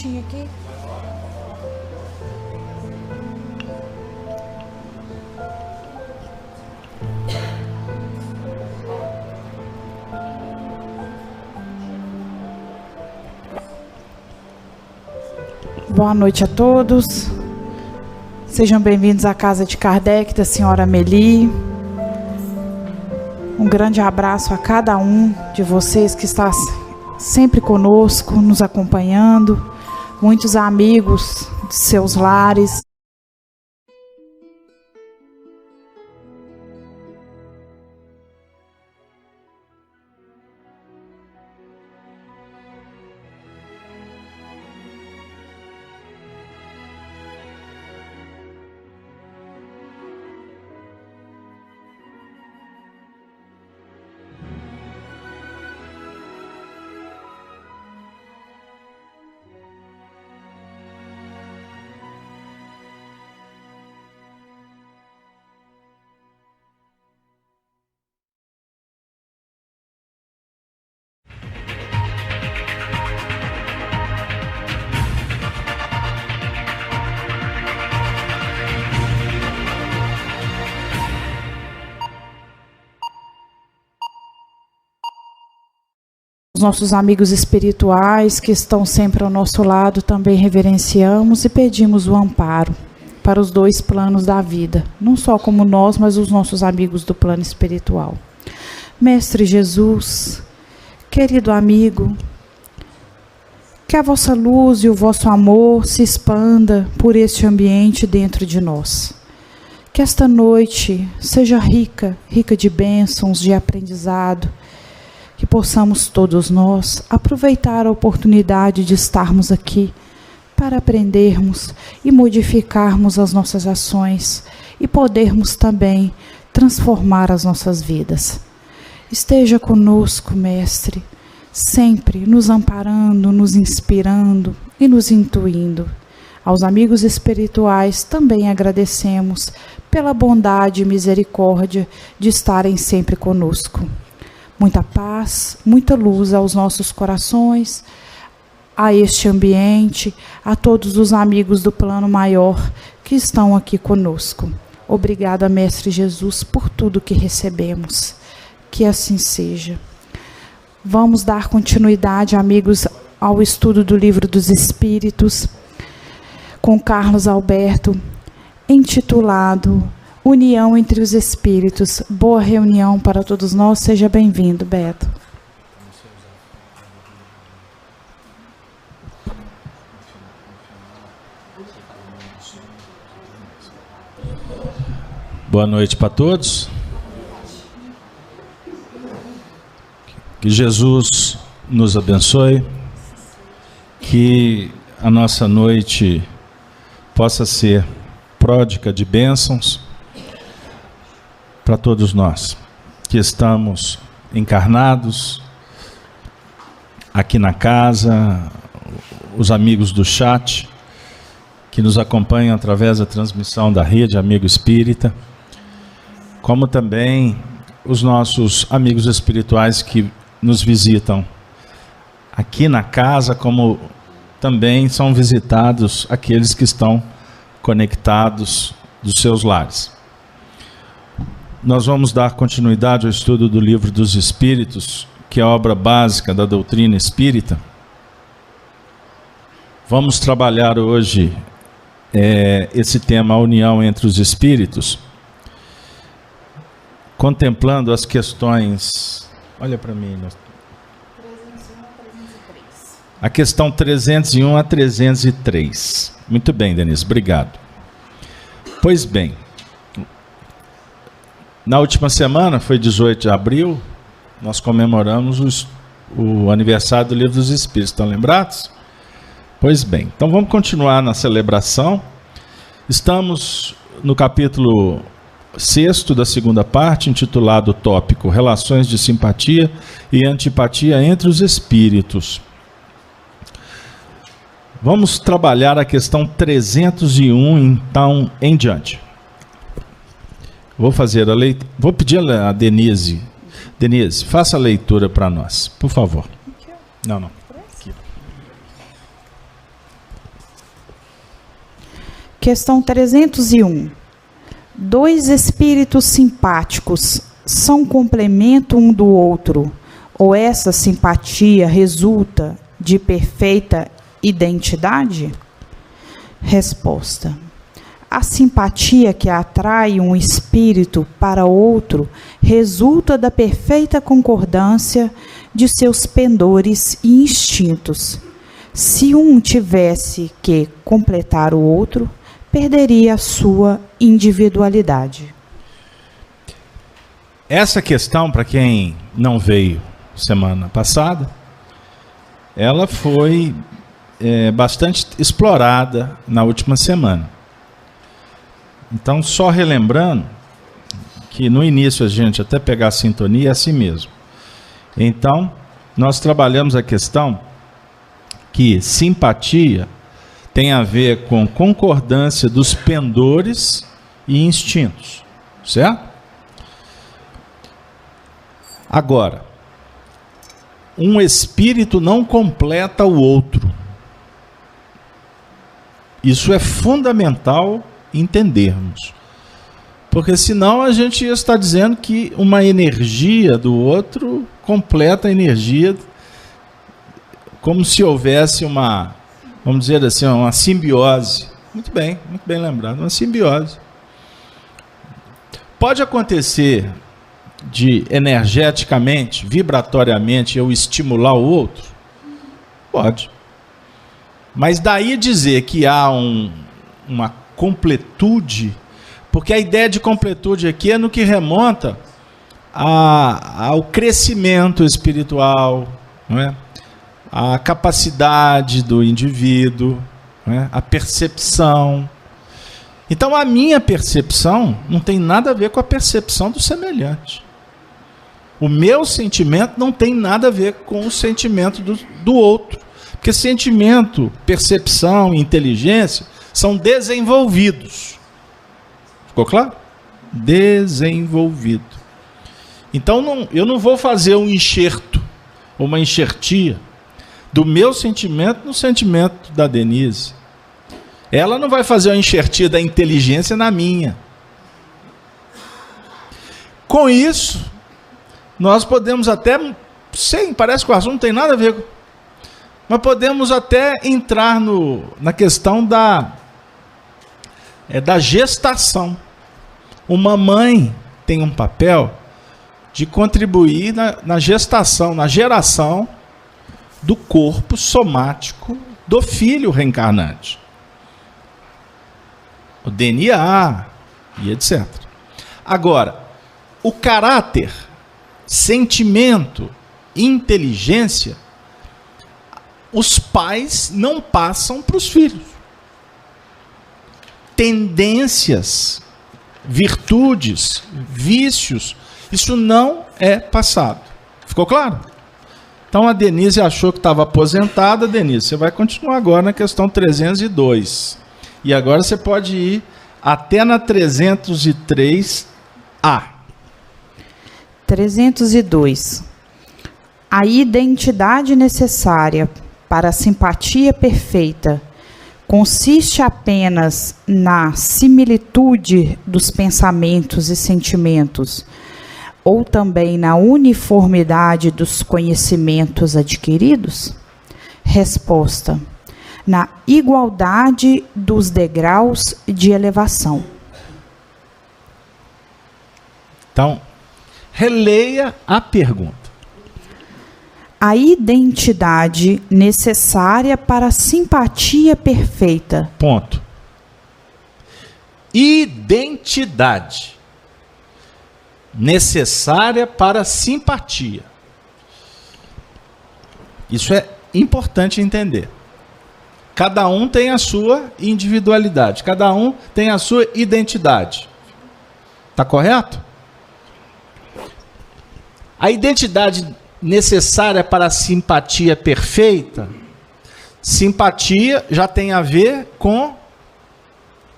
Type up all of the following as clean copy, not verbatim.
minutinho aqui. Boa noite a todos. Sejam bem-vindos à Casa de Kardec, da senhora Amélie. Um grande abraço a cada um de vocês que está sempre conosco, nos acompanhando. Muitos amigos de seus lares. Nossos amigos espirituais que estão sempre ao nosso lado, também reverenciamos e pedimos o amparo para os dois planos da vida, não só como nós, mas os nossos amigos do plano espiritual. Mestre Jesus, querido amigo, que a vossa luz e o vosso amor se expanda por este ambiente dentro de nós. Que esta noite seja rica de bênçãos, de aprendizado, que possamos todos nós aproveitar a oportunidade de estarmos aqui para aprendermos e modificarmos as nossas ações e podermos também transformar as nossas vidas. Esteja conosco, Mestre, sempre nos amparando, nos inspirando e nos intuindo. Aos amigos espirituais também agradecemos pela bondade e misericórdia de estarem sempre conosco. Muita paz, muita luz aos nossos corações, a este ambiente, a todos os amigos do plano maior que estão aqui conosco. Obrigada, Mestre Jesus, por tudo que recebemos. Que assim seja. Vamos dar continuidade, amigos, ao estudo do Livro dos Espíritos, com Carlos Alberto, intitulado União entre os Espíritos. Boa reunião para todos nós. Seja bem-vindo, Beto. Boa noite para todos. Que Jesus nos abençoe. Que a nossa noite possa ser pródiga de bênçãos para todos nós que estamos encarnados aqui na casa, os amigos do chat que nos acompanham através da transmissão da Rede Amigo Espírita, como também os nossos amigos espirituais que nos visitam aqui na casa, como também são visitados aqueles que estão conectados dos seus lares. Nós vamos dar continuidade ao estudo do Livro dos Espíritos, que é a obra básica da doutrina espírita. Vamos trabalhar hoje esse tema, a união entre os espíritos, contemplando as questões... Olha para mim. 301 a 303. A questão 301 a 303. Muito bem, Denise, obrigado. Pois bem, na última semana, foi 18 de abril, nós comemoramos o aniversário do Livro dos Espíritos. Estão lembrados? Pois bem, então vamos continuar na celebração. Estamos no capítulo 6º da segunda parte, intitulado tópico Relações de Simpatia e Antipatia entre os Espíritos. Vamos trabalhar a questão 301, então, em diante. Vou fazer a leitura. Vou pedir a Denise. Denise, faça a leitura para nós, por favor. Não. Aqui. Questão 301. Dois espíritos simpáticos são complemento um do outro, ou essa simpatia resulta de perfeita identidade? Resposta. A simpatia que atrai um espírito para outro resulta da perfeita concordância de seus pendores e instintos. Se um tivesse que completar o outro, perderia a sua individualidade. Essa questão, para quem não veio semana passada, ela foi bastante explorada na última semana. Então, só relembrando que no início a gente até pegar a sintonia é assim mesmo. Então, nós trabalhamos a questão que simpatia tem a ver com concordância dos pendores e instintos, certo? Agora, um espírito não completa o outro. Isso é fundamental entendermos. Porque senão a gente ia estar dizendo que uma energia do outro completa a energia, como se houvesse uma, vamos dizer assim, uma simbiose. Muito bem lembrado, uma simbiose. Pode acontecer de energeticamente, vibratoriamente, eu estimular o outro? Pode. Mas daí dizer que há uma completude, porque a ideia de completude aqui é no que remonta ao crescimento espiritual, não é? A capacidade do indivíduo, não é? A percepção. Então a minha percepção não tem nada a ver com a percepção do semelhante. O meu sentimento não tem nada a ver com o sentimento do outro. Porque sentimento, percepção e inteligência são desenvolvidos. Ficou claro? Desenvolvido. Então eu não vou fazer um enxerto, uma enxertia do meu sentimento no sentimento da Denise. Ela não vai fazer uma enxertia da inteligência na minha. Com isso, nós podemos até, sim, parece que o assunto não tem nada a ver, mas podemos até entrar na questão da gestação. Uma mãe tem um papel de contribuir na gestação, na geração do corpo somático do filho reencarnante. O DNA e etc. Agora, o caráter, sentimento, inteligência, os pais não passam para os filhos. Tendências, virtudes, vícios, isso não é passado. Ficou claro? Então a Denise achou que estava aposentada. Denise, você vai continuar agora na questão 302. E agora você pode ir até na 303A. 302. A identidade necessária para a simpatia perfeita consiste apenas na similitude dos pensamentos e sentimentos, ou também na uniformidade dos conhecimentos adquiridos? Resposta: na igualdade dos degraus de elevação. Então, releia a pergunta. A identidade necessária para a simpatia perfeita. Ponto. Identidade necessária para a simpatia. Isso é importante entender. Cada um tem a sua individualidade, cada um tem a sua identidade. Está correto? A identidade necessária para a simpatia perfeita, simpatia já tem a ver com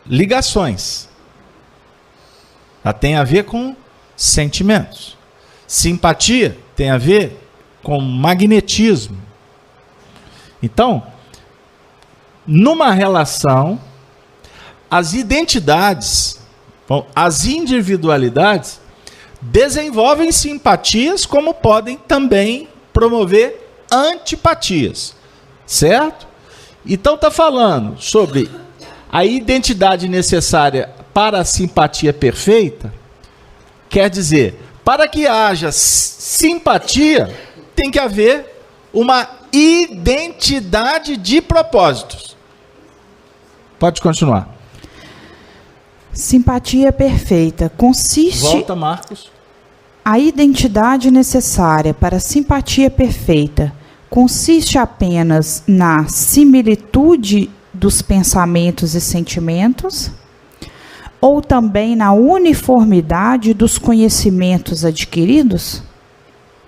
ligações, já tem a ver com sentimentos. Simpatia tem a ver com magnetismo. Então, numa relação, as identidades, as individualidades, desenvolvem simpatias, como podem também promover antipatias, certo? Então está falando sobre a identidade necessária para a simpatia perfeita. Quer dizer, para que haja simpatia, tem que haver uma identidade de propósitos. Pode continuar. Simpatia perfeita consiste... Volta, Marcos. A identidade necessária para a simpatia perfeita consiste apenas na similitude dos pensamentos e sentimentos, ou também na uniformidade dos conhecimentos adquiridos?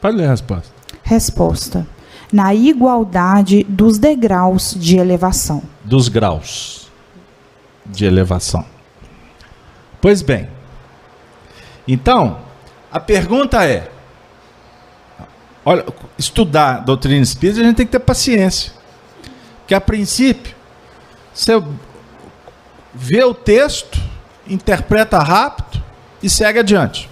Pode ler a resposta. Resposta: na igualdade dos degraus de elevação. Dos graus de elevação. Pois bem, então, a pergunta é, olha, estudar doutrina espírita, a gente tem que ter paciência. Porque, a princípio, você vê o texto, interpreta rápido e segue adiante.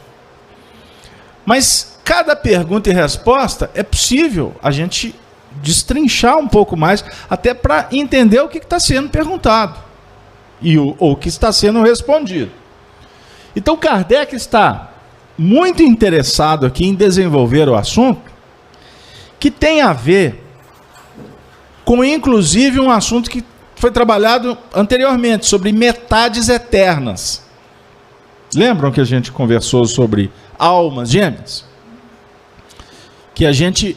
Mas cada pergunta e resposta é possível a gente destrinchar um pouco mais, até para entender o que está sendo perguntado e o que está sendo respondido. Então, Kardec está muito interessado aqui em desenvolver o assunto, que tem a ver com, inclusive, um assunto que foi trabalhado anteriormente, sobre metades eternas. Lembram que a gente conversou sobre almas gêmeas? Que a gente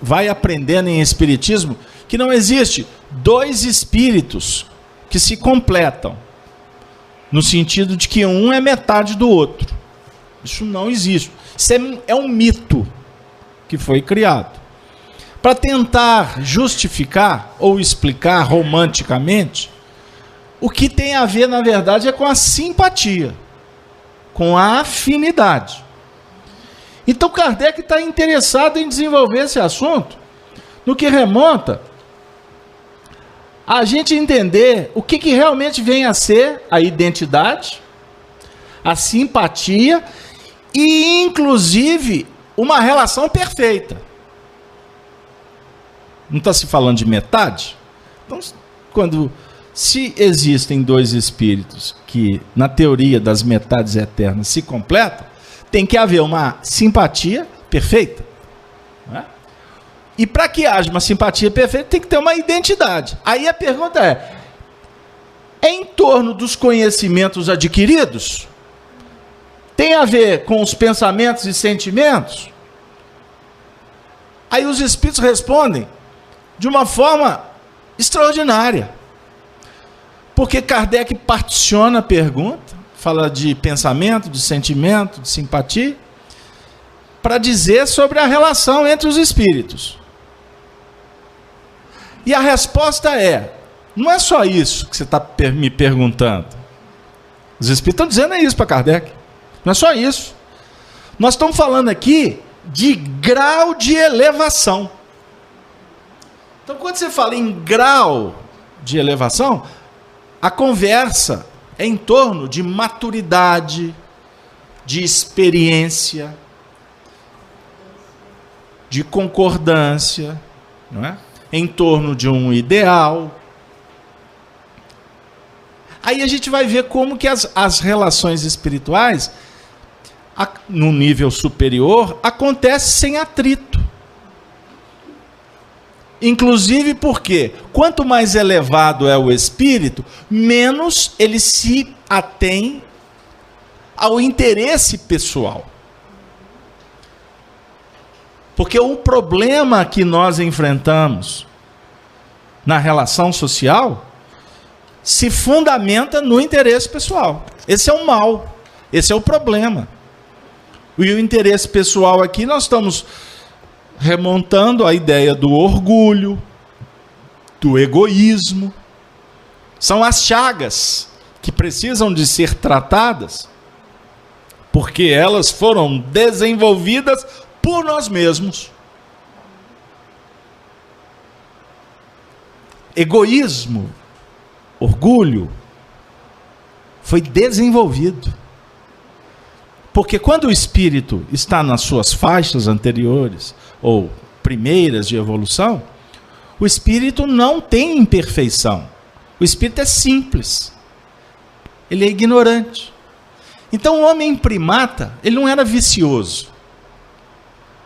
vai aprendendo em Espiritismo que não existe dois espíritos que se completam, no sentido de que um é metade do outro. Isso não existe. Isso é um mito que foi criado para tentar justificar ou explicar romanticamente o que tem a ver, na verdade, é com a simpatia, com a afinidade. Então, Kardec está interessado em desenvolver esse assunto no que remonta a gente entender o que realmente vem a ser a identidade, a simpatia e, inclusive, uma relação perfeita. Não está se falando de metade? Então, se existem dois espíritos que, na teoria das metades eternas, se completam, tem que haver uma simpatia perfeita. Não é? E para que haja uma simpatia perfeita, tem que ter uma identidade. Aí a pergunta é em torno dos conhecimentos adquiridos? Tem a ver com os pensamentos e sentimentos? Aí os espíritos respondem de uma forma extraordinária. Porque Kardec particiona a pergunta, fala de pensamento, de sentimento, de simpatia, para dizer sobre a relação entre os espíritos. E a resposta não é só isso que você está me perguntando. Os espíritos estão dizendo isso para Kardec. Não é só isso. Nós estamos falando aqui de grau de elevação. Então, quando você fala em grau de elevação, a conversa é em torno de maturidade, de experiência, de concordância, não é? Em torno de um ideal. Aí a gente vai ver como que as relações espirituais, no nível superior, acontecem sem atrito. Inclusive porque, quanto mais elevado é o espírito, menos ele se atém ao interesse pessoal. Porque o problema que nós enfrentamos na relação social se fundamenta no interesse pessoal. Esse é o mal, esse é o problema. E o interesse pessoal aqui, nós estamos remontando a ideia do orgulho, do egoísmo. São as chagas que precisam de ser tratadas, porque elas foram desenvolvidas por nós mesmos. Egoísmo orgulho, foi desenvolvido. Porque quando o espírito está nas suas faixas anteriores, ou primeiras de evolução, o espírito não tem imperfeição. O espírito é simples. Ele é ignorante. Então o homem primata, ele não era vicioso.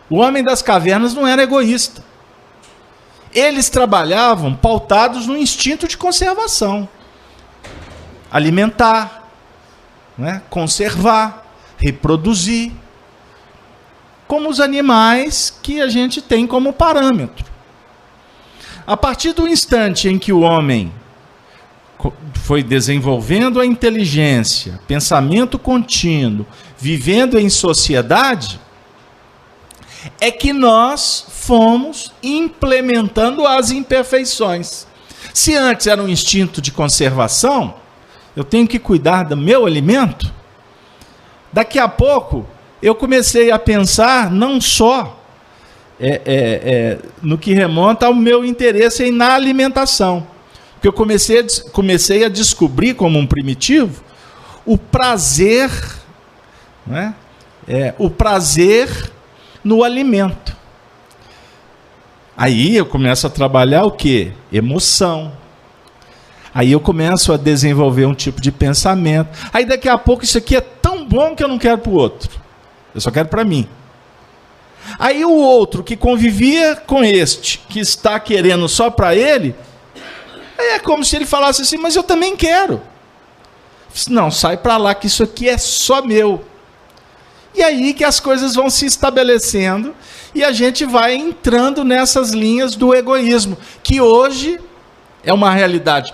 O homem das cavernas não era egoísta. Eles trabalhavam pautados no instinto de conservação. Alimentar, né? Conservar, reproduzir. Como os animais que a gente tem como parâmetro. A partir do instante em que o homem foi desenvolvendo a inteligência, pensamento contínuo, vivendo em sociedade, é que nós fomos implementando as imperfeições. Se antes era um instinto de conservação, eu tenho que cuidar do meu alimento, daqui a pouco eu comecei a pensar não só no que remonta ao meu interesse na alimentação, porque eu comecei a descobrir como um primitivo o prazer, né? O prazer no alimento. Aí eu começo a trabalhar o quê? Emoção. Aí eu começo a desenvolver um tipo de pensamento. Aí daqui a pouco isso aqui é tão bom que eu não quero para o outro. Eu só quero para mim. Aí o outro que convivia com este, que está querendo só para ele, é como se ele falasse assim, mas eu também quero. Não, sai para lá que isso aqui é só meu. E aí que as coisas vão se estabelecendo e a gente vai entrando nessas linhas do egoísmo, que hoje é uma realidade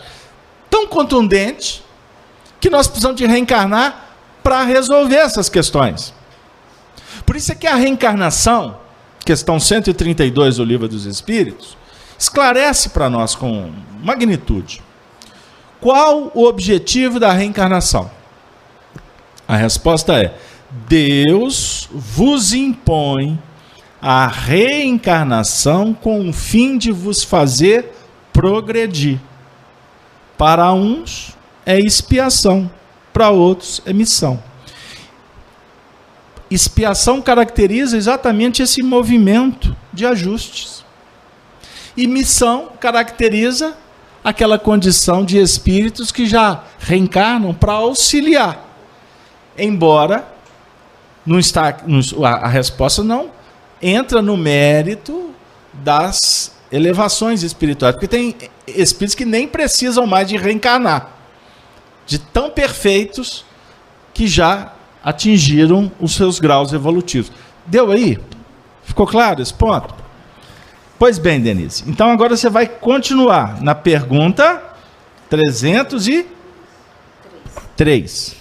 tão contundente que nós precisamos de reencarnar para resolver essas questões. Por isso é que a reencarnação, questão 132 do Livro dos Espíritos, esclarece para nós com magnitude. Qual o objetivo da reencarnação? A resposta é: Deus vos impõe a reencarnação com o fim de vos fazer progredir. Para uns é expiação, para outros é missão. Expiação caracteriza exatamente esse movimento de ajustes. E missão caracteriza aquela condição de espíritos que já reencarnam para auxiliar. Embora não está, a resposta não entra no mérito das elevações espirituais, porque tem espíritos que nem precisam mais de reencarnar, de tão perfeitos que já atingiram os seus graus evolutivos. Deu aí? Ficou claro esse ponto? Pois bem, Denise, então agora você vai continuar na pergunta 303.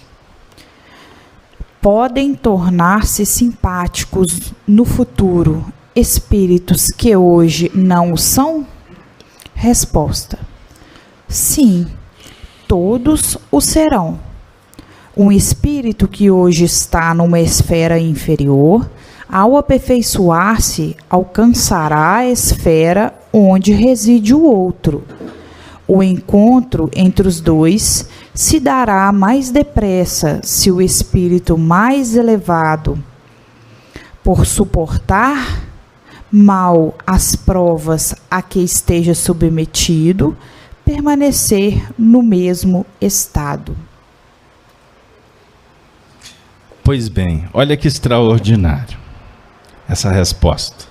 Podem tornar-se simpáticos no futuro espíritos que hoje não o são? Resposta: sim, todos o serão. Um espírito que hoje está numa esfera inferior, ao aperfeiçoar-se, alcançará a esfera onde reside o outro. O encontro entre os dois se dará mais depressa se o espírito mais elevado, por suportar mal as provas a que esteja submetido, permanecer no mesmo estado. Pois bem, olha que extraordinário essa resposta.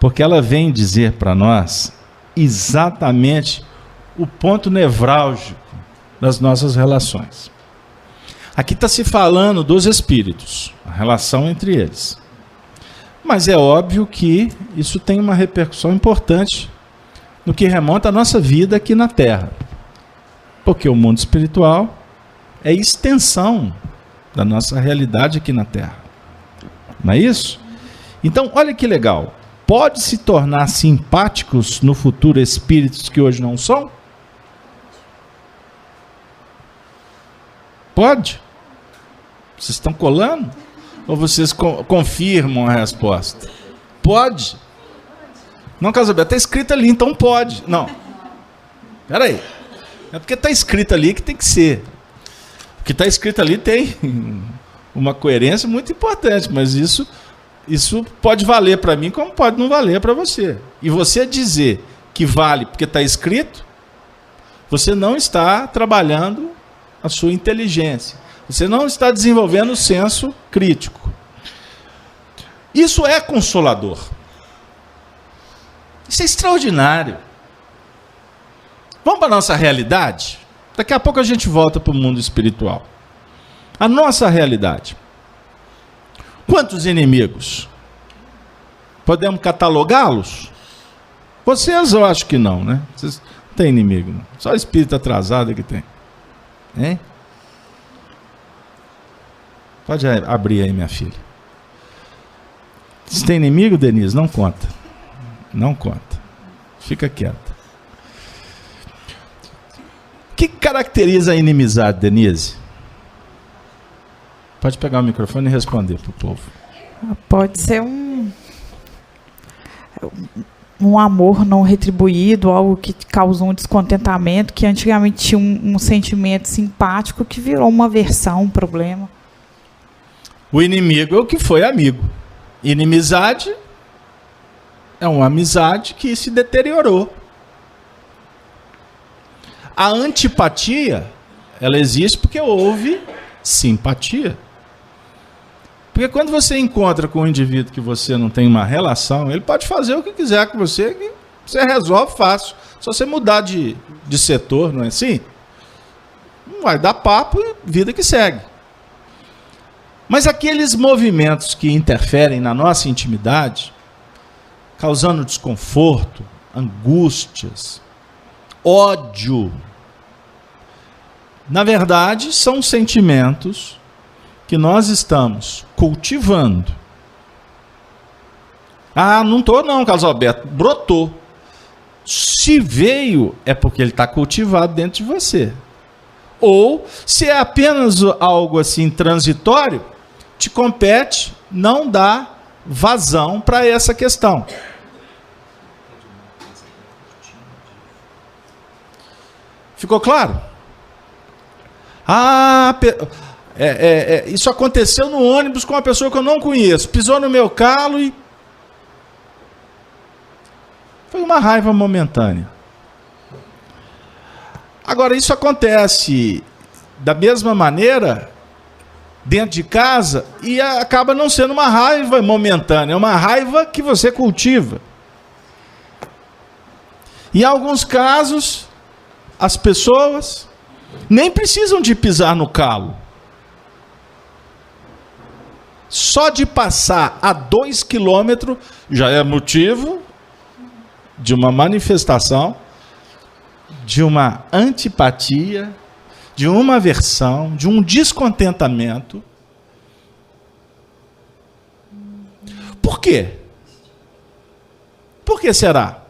Porque ela vem dizer para nós exatamente o ponto nevrálgico das nossas relações. Aqui está se falando dos espíritos, a relação entre eles. Mas é óbvio que isso tem uma repercussão importante no que remonta à nossa vida aqui na Terra. Porque o mundo espiritual é extensão da nossa realidade aqui na Terra. Não é isso? Então, olha que legal. Pode se tornar simpáticos no futuro espíritos que hoje não são? Pode? Vocês estão colando? Ou vocês confirmam a resposta? Pode? Não, Casabel, está escrito ali, então pode. Não. Espera aí. É porque está escrito ali que tem que ser. O que está escrito ali tem uma coerência muito importante, mas isso pode valer para mim como pode não valer para você. E você dizer que vale porque está escrito, você não está trabalhando a sua inteligência. Você não está desenvolvendo o senso crítico. Isso é consolador. Isso é extraordinário. Vamos para a nossa realidade? Daqui a pouco a gente volta para o mundo espiritual. A nossa realidade. Quantos inimigos? Podemos catalogá-los? Vocês eu acho que não, né? Vocês não têm inimigo, não. Só espírito atrasado que tem. Hein? Pode abrir aí, minha filha. Se tem inimigo, Denise, não conta. Não conta. Fica quieta. O que caracteriza a inimizade, Denise? Pode pegar o microfone e responder para o povo. Pode ser um amor não retribuído, algo que causou um descontentamento, que antigamente tinha um sentimento simpático que virou uma aversão, um problema. O inimigo é o que foi amigo. Inimizade é uma amizade que se deteriorou. A antipatia, ela existe porque houve simpatia. Porque quando você encontra com um indivíduo que você não tem uma relação, ele pode fazer o que quiser com você, que você resolve fácil. Só você mudar de setor, não é assim? Não vai dar papo e vida que segue. Mas aqueles movimentos que interferem na nossa intimidade, causando desconforto, angústias, ódio, na verdade, são sentimentos que nós estamos cultivando. Ah, não estou não, Carlos Alberto. Brotou. Se veio, é porque ele está cultivado dentro de você. Ou, se é apenas algo assim transitório, te compete não dar vazão para essa questão. Ficou claro? Isso aconteceu no ônibus com uma pessoa que eu não conheço. Pisou no meu calo e... Foi uma raiva momentânea. Agora, isso acontece da mesma maneira dentro de casa e acaba não sendo uma raiva momentânea. É uma raiva que você cultiva. Em alguns casos, as pessoas nem precisam de pisar no calo. Só de passar a 2 quilômetros já é motivo de uma manifestação, de uma antipatia, de uma aversão, de um descontentamento. Por quê? Por que será?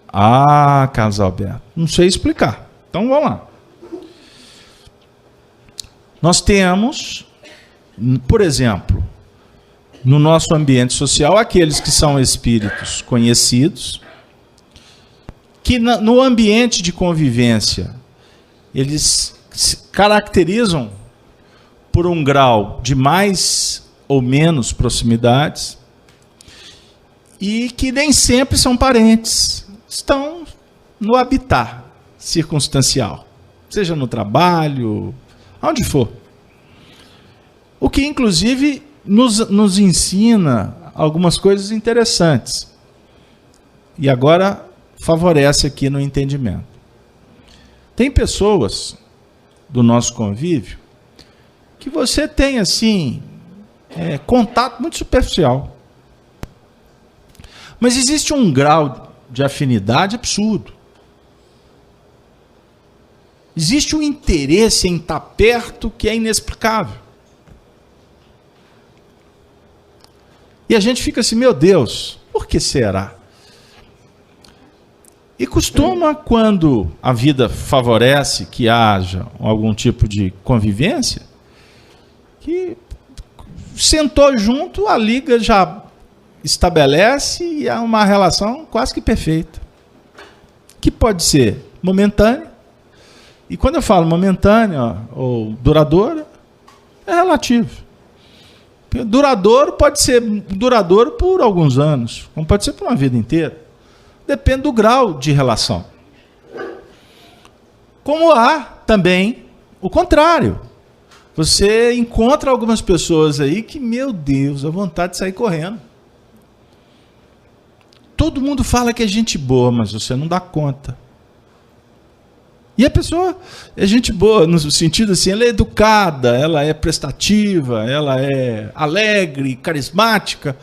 Ah, Carlos Alberto, não sei explicar. Então vamos lá. Nós temos, por exemplo, no nosso ambiente social, aqueles que são espíritos conhecidos, que no ambiente de convivência, eles se caracterizam por um grau de mais ou menos proximidades, e que nem sempre são parentes, estão no habitat circunstancial, seja no trabalho, onde for. O que, inclusive, nos ensina algumas coisas interessantes. E agora favorece aqui no entendimento. Tem pessoas do nosso convívio que você tem, assim, contato muito superficial. Mas existe um grau de afinidade absurdo. Existe um interesse em estar perto que é inexplicável. E a gente fica assim, meu Deus, por que será? E costuma, quando a vida favorece que haja algum tipo de convivência, que sentou junto, a liga já estabelece e há uma relação quase que perfeita. Que pode ser momentânea. E quando eu falo momentânea ou duradoura, é relativo. Duradouro pode ser duradouro por alguns anos, como pode ser por uma vida inteira. Depende do grau de relação. Como há também o contrário. Você encontra algumas pessoas aí que, meu Deus, a vontade de sair correndo. Todo mundo fala que é gente boa, mas você não dá conta. E a pessoa é gente boa, no sentido assim, ela é educada, ela é prestativa, ela é alegre, carismática,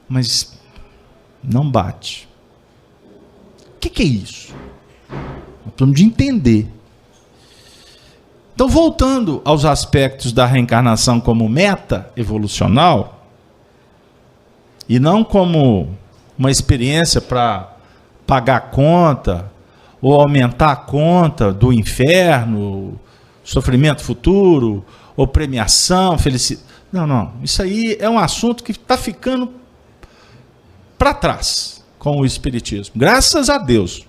mas não bate. O que é isso? Nós precisamos de entender. Então, voltando aos aspectos da reencarnação como meta evolucional, e não como uma experiência para pagar a conta, ou aumentar a conta do inferno, sofrimento futuro, ou premiação, felicidade. Não. Isso aí é um assunto que está ficando para trás com o Espiritismo. Graças a Deus.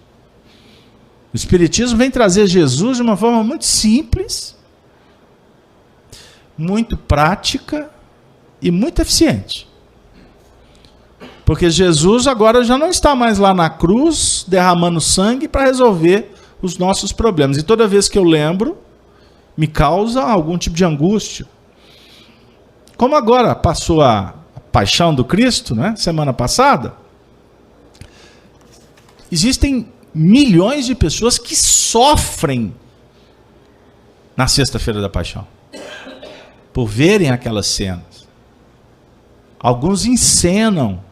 O Espiritismo vem trazer Jesus de uma forma muito simples, muito prática e muito eficiente. Porque Jesus agora já não está mais lá na cruz, derramando sangue para resolver os nossos problemas. E toda vez que eu lembro, me causa algum tipo de angústia. Como agora passou a paixão do Cristo, né, semana passada, existem milhões de pessoas que sofrem na sexta-feira da paixão, por verem aquelas cenas. Alguns encenam.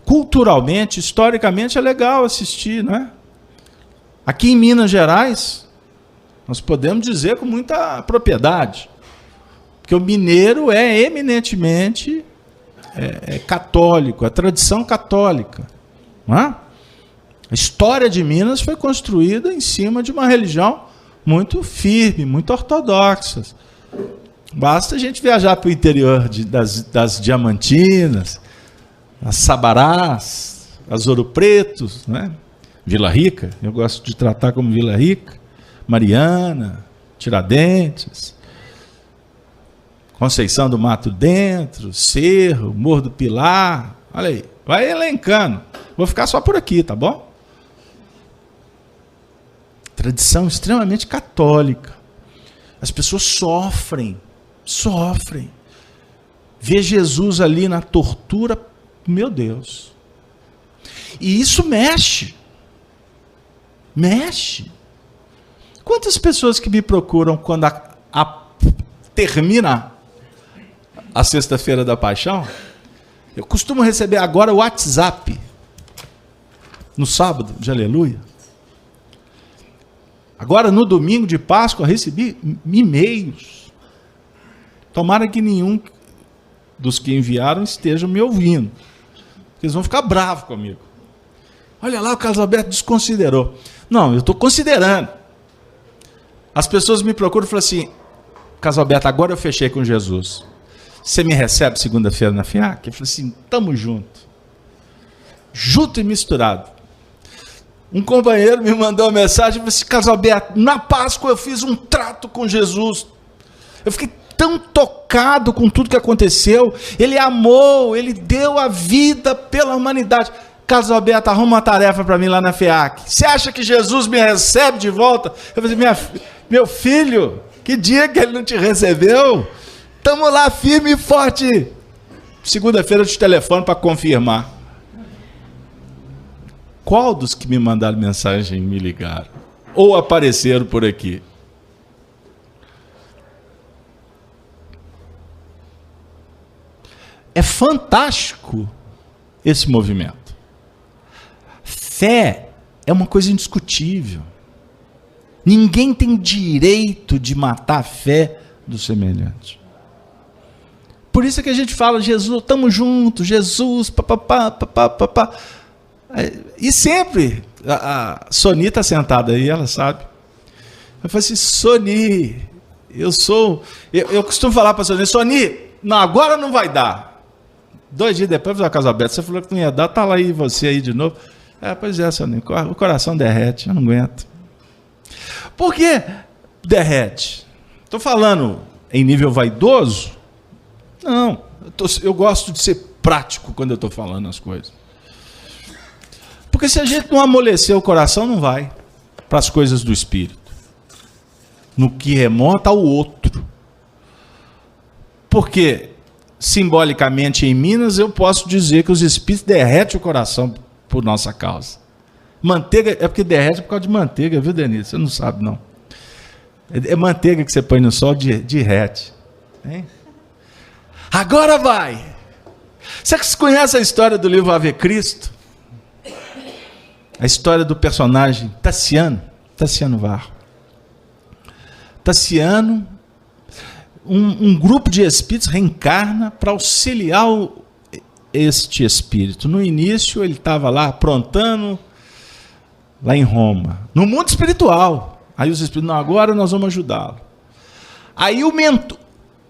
Culturalmente, historicamente, é legal assistir, né? Aqui em Minas Gerais, nós podemos dizer com muita propriedade, que o mineiro é eminentemente católico, é tradição católica. Não é? A história de Minas foi construída em cima de uma religião muito firme, muito ortodoxa. Basta a gente viajar para o interior das Diamantinas, as Sabarás, as Ouro Pretos, né? Vila Rica, eu gosto de tratar como Vila Rica, Mariana, Tiradentes, Conceição do Mato Dentro, Cerro, Morro do Pilar, olha aí, vai elencando. Vou ficar só por aqui, tá bom? Tradição extremamente católica. As pessoas sofrem. Ver Jesus ali na tortura, meu Deus. E isso mexe. Quantas pessoas que me procuram quando termina a sexta-feira da paixão? Eu costumo receber agora o WhatsApp. No sábado de aleluia. Agora, no domingo de Páscoa, recebi e-mails. Tomara que nenhum dos que enviaram estejam me ouvindo. Porque eles vão ficar bravos comigo. Olha lá, o Carlos Alberto desconsiderou. Não, eu estou considerando. As pessoas me procuram e falam assim, Carlos Alberto, agora eu fechei com Jesus. Você me recebe segunda-feira na FIAC? Eu falei assim, tamo junto. Junto e misturado. Um companheiro me mandou uma mensagem e falou assim, Carlos Alberto, na Páscoa eu fiz um trato com Jesus. Eu fiquei tão tocado com tudo que aconteceu. Ele amou, ele deu a vida pela humanidade. Carlos Alberto, arruma uma tarefa para mim lá na FEAC. Você acha que Jesus me recebe de volta? Eu falei, meu filho, que dia que ele não te recebeu? Estamos lá firme e forte. Segunda-feira eu te telefono para confirmar. Qual dos que me mandaram mensagem me ligaram? Ou apareceram por aqui? É fantástico esse movimento. Fé é uma coisa indiscutível. Ninguém tem direito de matar a fé do semelhante. Por isso é que a gente fala, Jesus, estamos juntos, Jesus, papapá. E sempre, a Soni está sentada aí, ela sabe. Eu falei assim, Soni, eu costumo falar para a Soni, não, agora não vai dar. 2 dias depois, eu falei, Carlos Alberto, você falou que não ia dar, tá lá aí você aí de novo. Pois é, seu Nico, o coração derrete, eu não aguento. Por que derrete? Estou falando em nível vaidoso? Não, eu gosto de ser prático quando eu estou falando as coisas. Porque se a gente não amolecer o coração, não vai para as coisas do Espírito. No que remonta ao outro. Porque, simbolicamente, em Minas, eu posso dizer que os Espíritos derretem o coração por nossa causa. Manteiga, é porque derrete por causa de manteiga, viu, Denise? Você não sabe, não. É manteiga que você põe no sol, derrete. Hein? Agora vai! Você conhece a história do livro Ave Cristo? A história do personagem Tassiano Varro. Tassiano, um grupo de espíritos reencarna para auxiliar este espírito. No início ele estava lá aprontando, lá em Roma, no mundo espiritual. Aí os espíritos, não, agora nós vamos ajudá-lo. Aí o mentor,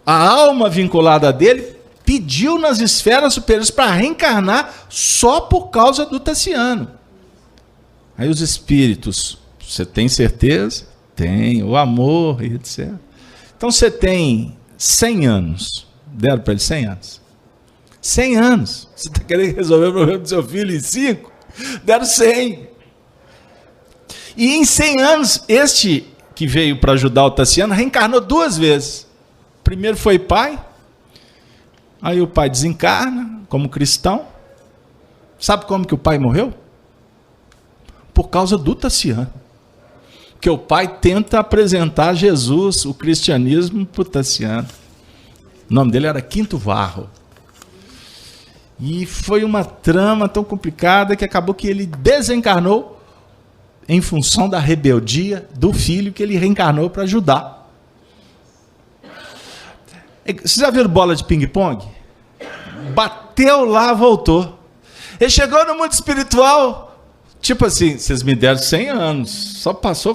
a alma vinculada dele, pediu nas esferas superiores para reencarnar só por causa do Tassiano. Aí os espíritos, você tem certeza? Tem, o amor, etc. Então você tem 100 anos. Deram para ele 100 anos. 100 anos. Você está querendo resolver o problema do seu filho em 5? Deram 100. E em 100 anos, este que veio para ajudar o Tassiano reencarnou 2 vezes. Primeiro foi pai. Aí o pai desencarna como cristão. Sabe como que o pai morreu? Por causa do Tassiano. Que o pai tenta apresentar Jesus, o cristianismo, para o Tassiano. O nome dele era Quinto Varro. E foi uma trama tão complicada que acabou que ele desencarnou em função da rebeldia do filho que ele reencarnou para ajudar. Vocês já viram bola de ping-pong? Bateu lá, voltou. Ele chegou no mundo espiritual... Tipo assim, vocês me deram 100 anos, só passou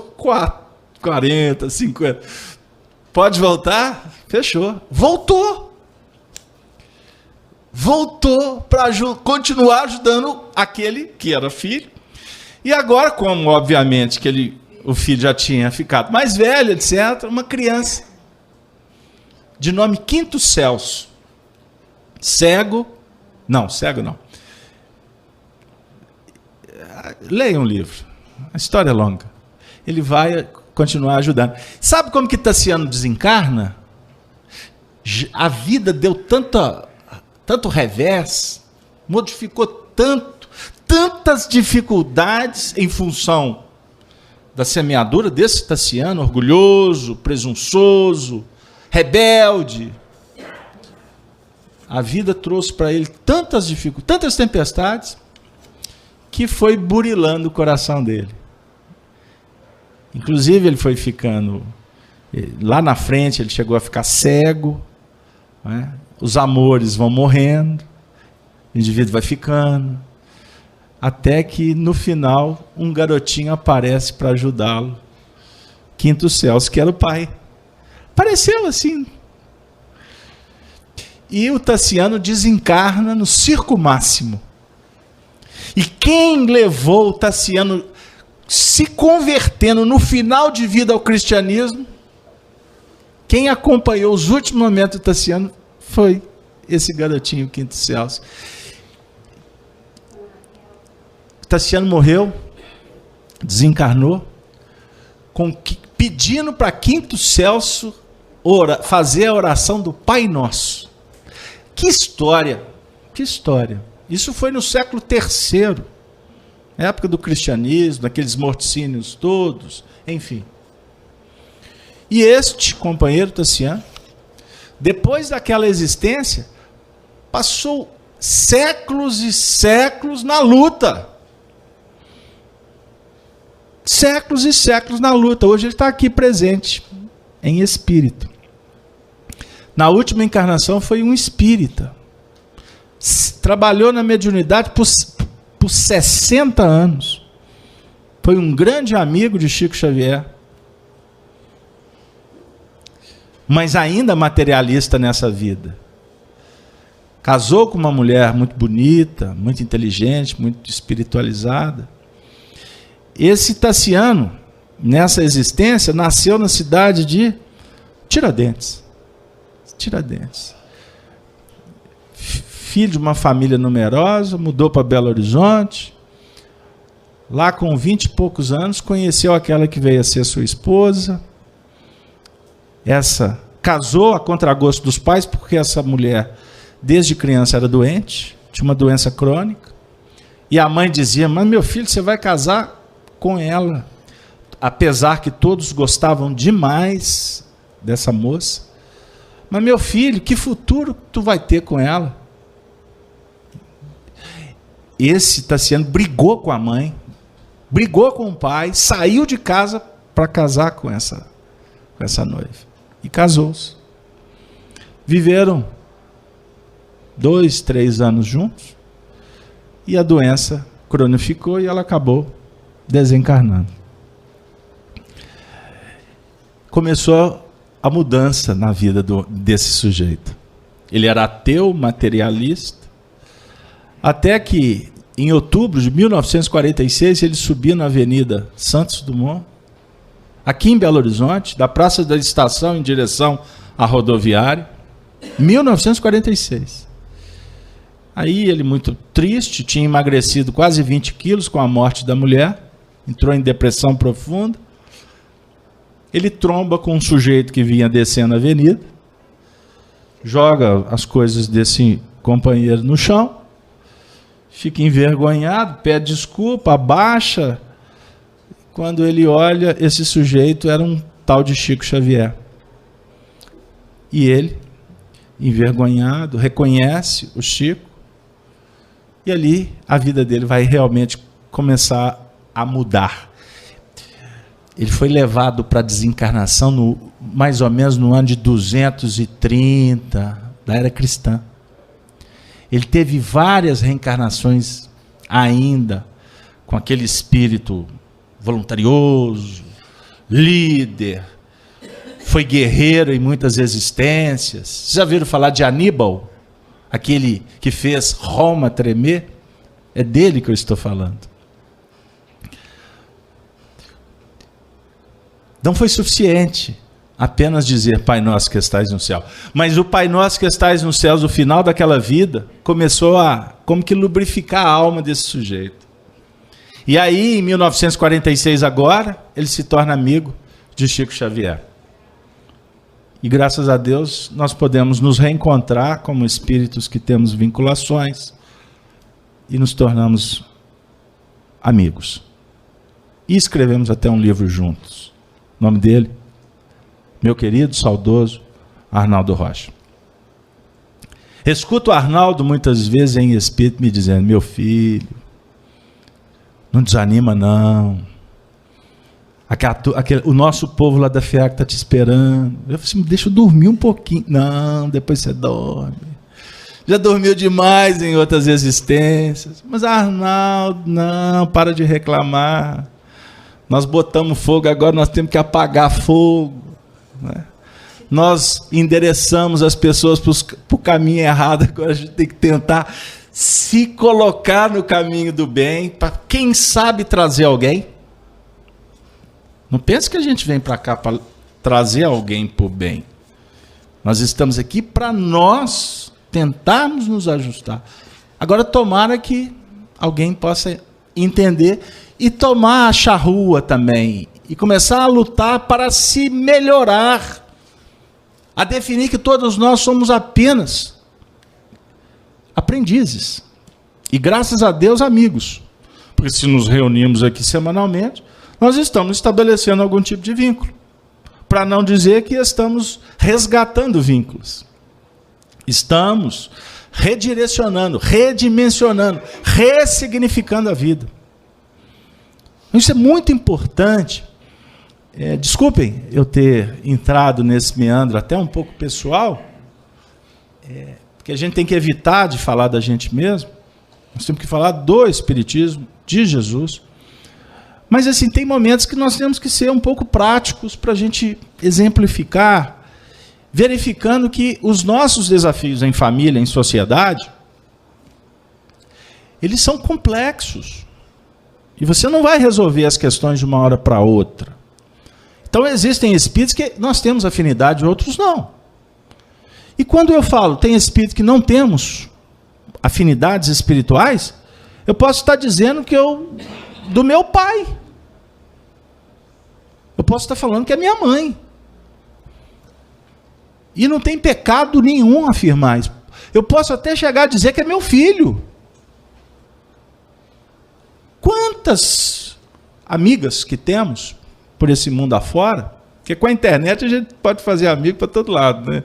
40, 50. Pode voltar? Fechou. Voltou para continuar ajudando aquele que era filho. E agora, como obviamente que o filho já tinha ficado mais velho, etc., uma criança de nome Quinto Celso. Cego não. Leia um livro, a história é longa. Ele vai continuar ajudando. Sabe como que Tassiano desencarna? A vida deu tanto revés, modificou tantas dificuldades em função da semeadura desse Tassiano, orgulhoso, presunçoso, rebelde. A vida trouxe para ele tantas dificuldades, tantas tempestades, que foi burilando o coração dele. Inclusive, ele foi ficando... Lá na frente, ele chegou a ficar cego. Né? Os amores vão morrendo. O indivíduo vai ficando. Até que, no final, um garotinho aparece para ajudá-lo. Quinto Celso, que era o pai. Apareceu assim. E o Tassiano desencarna no circo máximo. E quem levou o Tassiano se convertendo no final de vida ao cristianismo, quem acompanhou os últimos momentos do Tassiano foi esse garotinho Quinto Celso. O Tassiano morreu, desencarnou, pedindo para Quinto Celso fazer a oração do Pai Nosso. Que história! Que história! Isso foi no século III, na época do cristianismo, daqueles morticínios todos, enfim. E este companheiro Tassiano, depois daquela existência, passou séculos e séculos na luta. Séculos e séculos na luta. Hoje ele está aqui presente, em espírito. Na última encarnação foi um espírita. Trabalhou na mediunidade por 60 anos. Foi um grande amigo de Chico Xavier. Mas ainda materialista nessa vida. casou com uma mulher muito bonita, muito inteligente, muito espiritualizada. Esse Tassiano, nessa existência, nasceu na cidade de Tiradentes. Filho de uma família numerosa, mudou para Belo Horizonte. Lá com 20 e poucos anos, conheceu aquela que veio a ser sua esposa. Essa casou a contragosto dos pais, porque essa mulher, desde criança, era doente, tinha uma doença crônica. E a mãe dizia: mas meu filho, você vai casar com ela. Apesar que todos gostavam demais dessa moça. Mas meu filho, que futuro tu vai ter com ela? Esse Tassiano brigou com a mãe, brigou com o pai, saiu de casa para casar com essa noiva. E casou-se. Viveram 2, 3 anos juntos. E a doença cronificou e ela acabou desencarnando. Começou a mudança na vida desse sujeito. Ele era ateu, materialista, até que, em outubro de 1946, ele subiu na Avenida Santos Dumont, aqui em Belo Horizonte, da Praça da Estação em direção à rodoviária, 1946. Aí ele, muito triste, tinha emagrecido quase 20 quilos com a morte da mulher, entrou em depressão profunda. Ele tromba com um sujeito que vinha descendo a avenida, joga as coisas desse companheiro no chão, fica envergonhado, pede desculpa, abaixa. Quando ele olha, esse sujeito era um tal de Chico Xavier. E ele, envergonhado, reconhece o Chico, e ali a vida dele vai realmente começar a mudar. Ele foi levado para a desencarnação mais ou menos no ano de 230 da era cristã. Ele teve várias reencarnações ainda, com aquele espírito voluntarioso, líder, foi guerreiro em muitas existências. Vocês já ouviram falar de Aníbal? Aquele que fez Roma tremer? É dele que eu estou falando. Não foi suficiente apenas dizer Pai Nosso que estais no céu. Mas o Pai Nosso que estais nos céus, no final daquela vida, começou a como que lubrificar a alma desse sujeito. E aí, em 1946 agora, ele se torna amigo de Chico Xavier. E graças a Deus, nós podemos nos reencontrar como espíritos que temos vinculações e nos tornamos amigos. E escrevemos até um livro juntos. O nome dele, meu querido, saudoso Arnaldo Rocha. Escuto o Arnaldo muitas vezes em espírito me dizendo: meu filho, não desanima não. O nosso povo lá da FEAC está te esperando. Eu falei assim: deixa eu dormir um pouquinho. Não, depois você dorme. Já dormiu demais em outras existências. Mas Arnaldo, não, para de reclamar. Nós botamos fogo, agora nós temos que apagar fogo. Né? Nós endereçamos as pessoas para o caminho errado, agora a gente tem que tentar se colocar no caminho do bem, para quem sabe trazer alguém. Não pense que a gente vem para cá para trazer alguém para o bem. Nós estamos aqui para nós tentarmos nos ajustar. Agora tomara que alguém possa entender e tomar a charrua também, e começar a lutar para se melhorar, a definir que todos nós somos apenas aprendizes, e graças a Deus amigos, porque se nos reunimos aqui semanalmente, nós estamos estabelecendo algum tipo de vínculo, para não dizer que estamos resgatando vínculos, estamos redirecionando, redimensionando, ressignificando a vida. Isso é muito importante. Desculpem eu ter entrado nesse meandro até um pouco pessoal, porque a gente tem que evitar de falar da gente mesmo. Nós temos que falar do Espiritismo, de Jesus. Mas assim, tem momentos que nós temos que ser um pouco práticos para a gente exemplificar verificando que os nossos desafios em família, em sociedade, eles são complexos. E você não vai resolver as questões de uma hora para outra. Então existem espíritos que nós temos afinidade, outros não. E quando eu falo, tem espírito que não temos afinidades espirituais, eu posso estar dizendo que do meu pai. Eu posso estar falando que é minha mãe. E não tem pecado nenhum afirmar isso. Eu posso até chegar a dizer que é meu filho. Quantas amigas que temos por esse mundo afora, porque com a internet a gente pode fazer amigo para todo lado, né?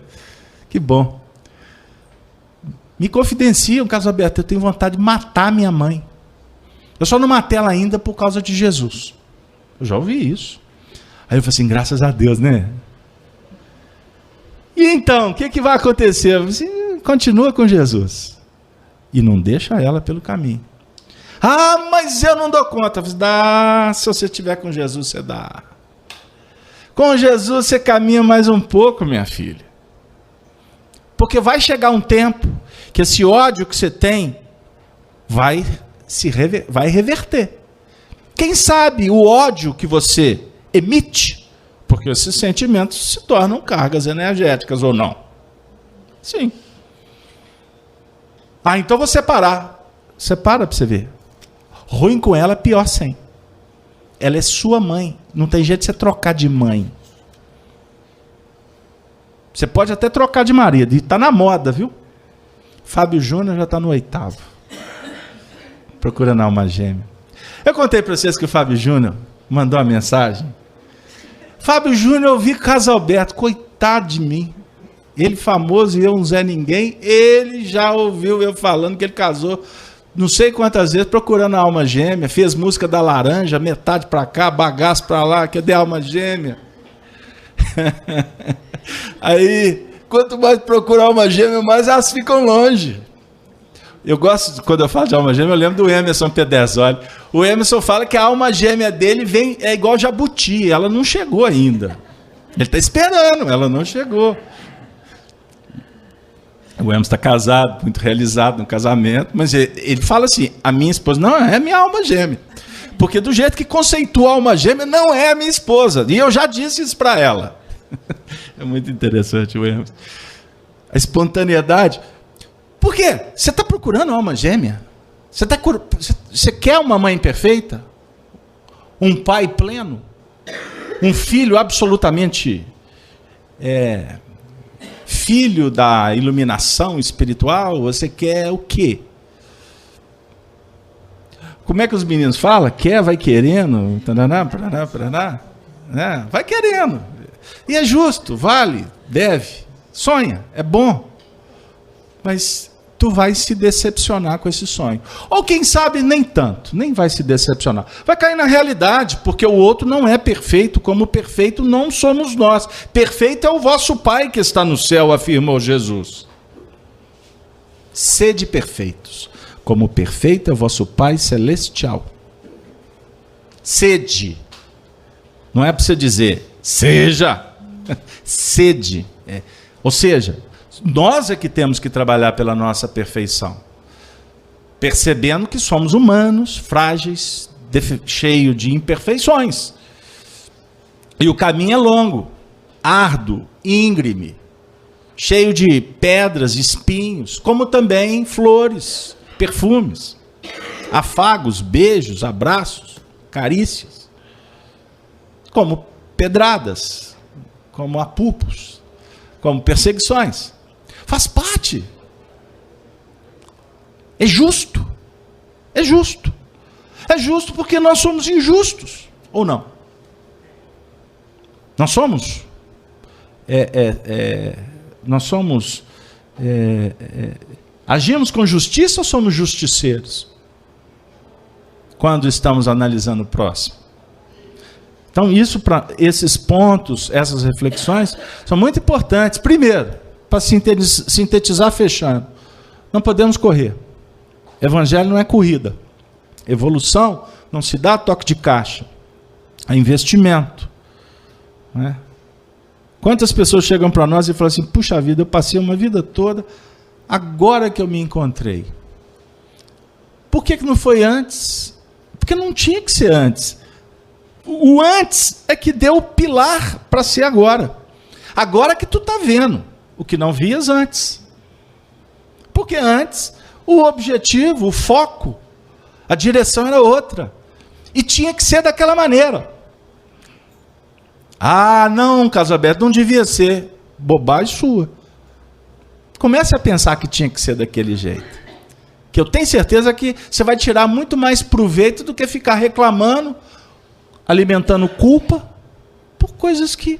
Que bom. Me confidenciam, caso aberto, eu tenho vontade de matar minha mãe. Eu só não matei ela ainda por causa de Jesus. Eu já ouvi isso. Aí eu falei assim, graças a Deus, né? E então, o que vai acontecer? Eu falei assim, continua com Jesus. E não deixa ela pelo caminho. Ah, mas eu não dou conta. Eu falei, dá, se você estiver com Jesus, você dá. Com Jesus você caminha mais um pouco, minha filha. Porque vai chegar um tempo que esse ódio que você tem vai reverter. Quem sabe o ódio que você emite, porque esses sentimentos se tornam cargas energéticas ou não? Sim. Ah, então vou separar. Separa para você ver. Ruim com ela, pior sem. Ela é sua mãe. Não tem jeito de você trocar de mãe. Você pode até trocar de marido. E está na moda, viu? Fábio Júnior já está no 8º. Procurando alma gêmea. Eu contei para vocês que o Fábio Júnior mandou uma mensagem. Fábio Júnior, eu vi Casalberto. Coitado de mim. Ele famoso e eu um Zé Ninguém. Ele já ouviu eu falando que ele casou não sei quantas vezes procurando a alma gêmea. Fez música da Laranja, metade para cá, bagaço para lá. Cadê a alma gêmea? Aí, quanto mais procura alma gêmea, mais elas ficam longe. Eu gosto, quando eu falo de alma gêmea, eu lembro do Emerson Pedersoli. O Emerson fala que a alma gêmea dele é igual jabuti, ela não chegou ainda. Ele está esperando, ela não chegou. O Emerson está casado, muito realizado no casamento, mas ele fala assim, a minha esposa não é minha alma gêmea. Porque do jeito que conceitua a alma gêmea, não é a minha esposa. E eu já disse isso para ela. É muito interessante o Emerson. A espontaneidade. Por quê? Você está procurando alma gêmea? Você quer uma mãe perfeita? Um pai pleno? Um filho absolutamente filho da iluminação espiritual? Você quer o quê? Como é que os meninos falam? Quer, vai querendo, taraná, paraná, paraná, né? Vai querendo. E é justo, vale, deve, sonha, é bom. Mas tu vai se decepcionar com esse sonho. Ou quem sabe nem tanto, nem vai se decepcionar. Vai cair na realidade, porque o outro não é perfeito, como perfeito não somos nós. Perfeito é o vosso Pai que está no céu, afirmou Jesus. Sede perfeitos, como perfeito é o vosso Pai celestial. Sede. Não é para você dizer, seja. Sede. Ou seja, nós é que temos que trabalhar pela nossa perfeição. Percebendo que somos humanos, frágeis, cheios de imperfeições. E o caminho é longo, árduo, íngreme, cheio de pedras, espinhos, como também flores, perfumes, afagos, beijos, abraços, carícias, como pedradas, como apupos, como perseguições. Faz parte. É justo. É justo. É justo porque nós somos injustos, ou não? Nós somos. Nós somos. Agimos com justiça ou somos justiceiros? Quando estamos analisando o próximo. Então, esses pontos, essas reflexões, são muito importantes. Primeiro, para sintetizar, fechando, não podemos correr. Evangelho não é corrida. Evolução não se dá a toque de caixa. É investimento. Né? Quantas pessoas chegam para nós e falam assim, puxa vida, eu passei uma vida toda, agora que eu me encontrei. Por que não foi antes? Porque não tinha que ser antes. O antes é que deu o pilar para ser agora. Agora que tu está vendo o que não vias antes. Porque antes o objetivo, o foco, a direção era outra. E tinha que ser daquela maneira. Ah, não, Carlos Alberto, não devia ser. Bobagem sua. Comece a pensar que tinha que ser daquele jeito. Que eu tenho certeza que você vai tirar muito mais proveito do que ficar reclamando, alimentando culpa, por coisas que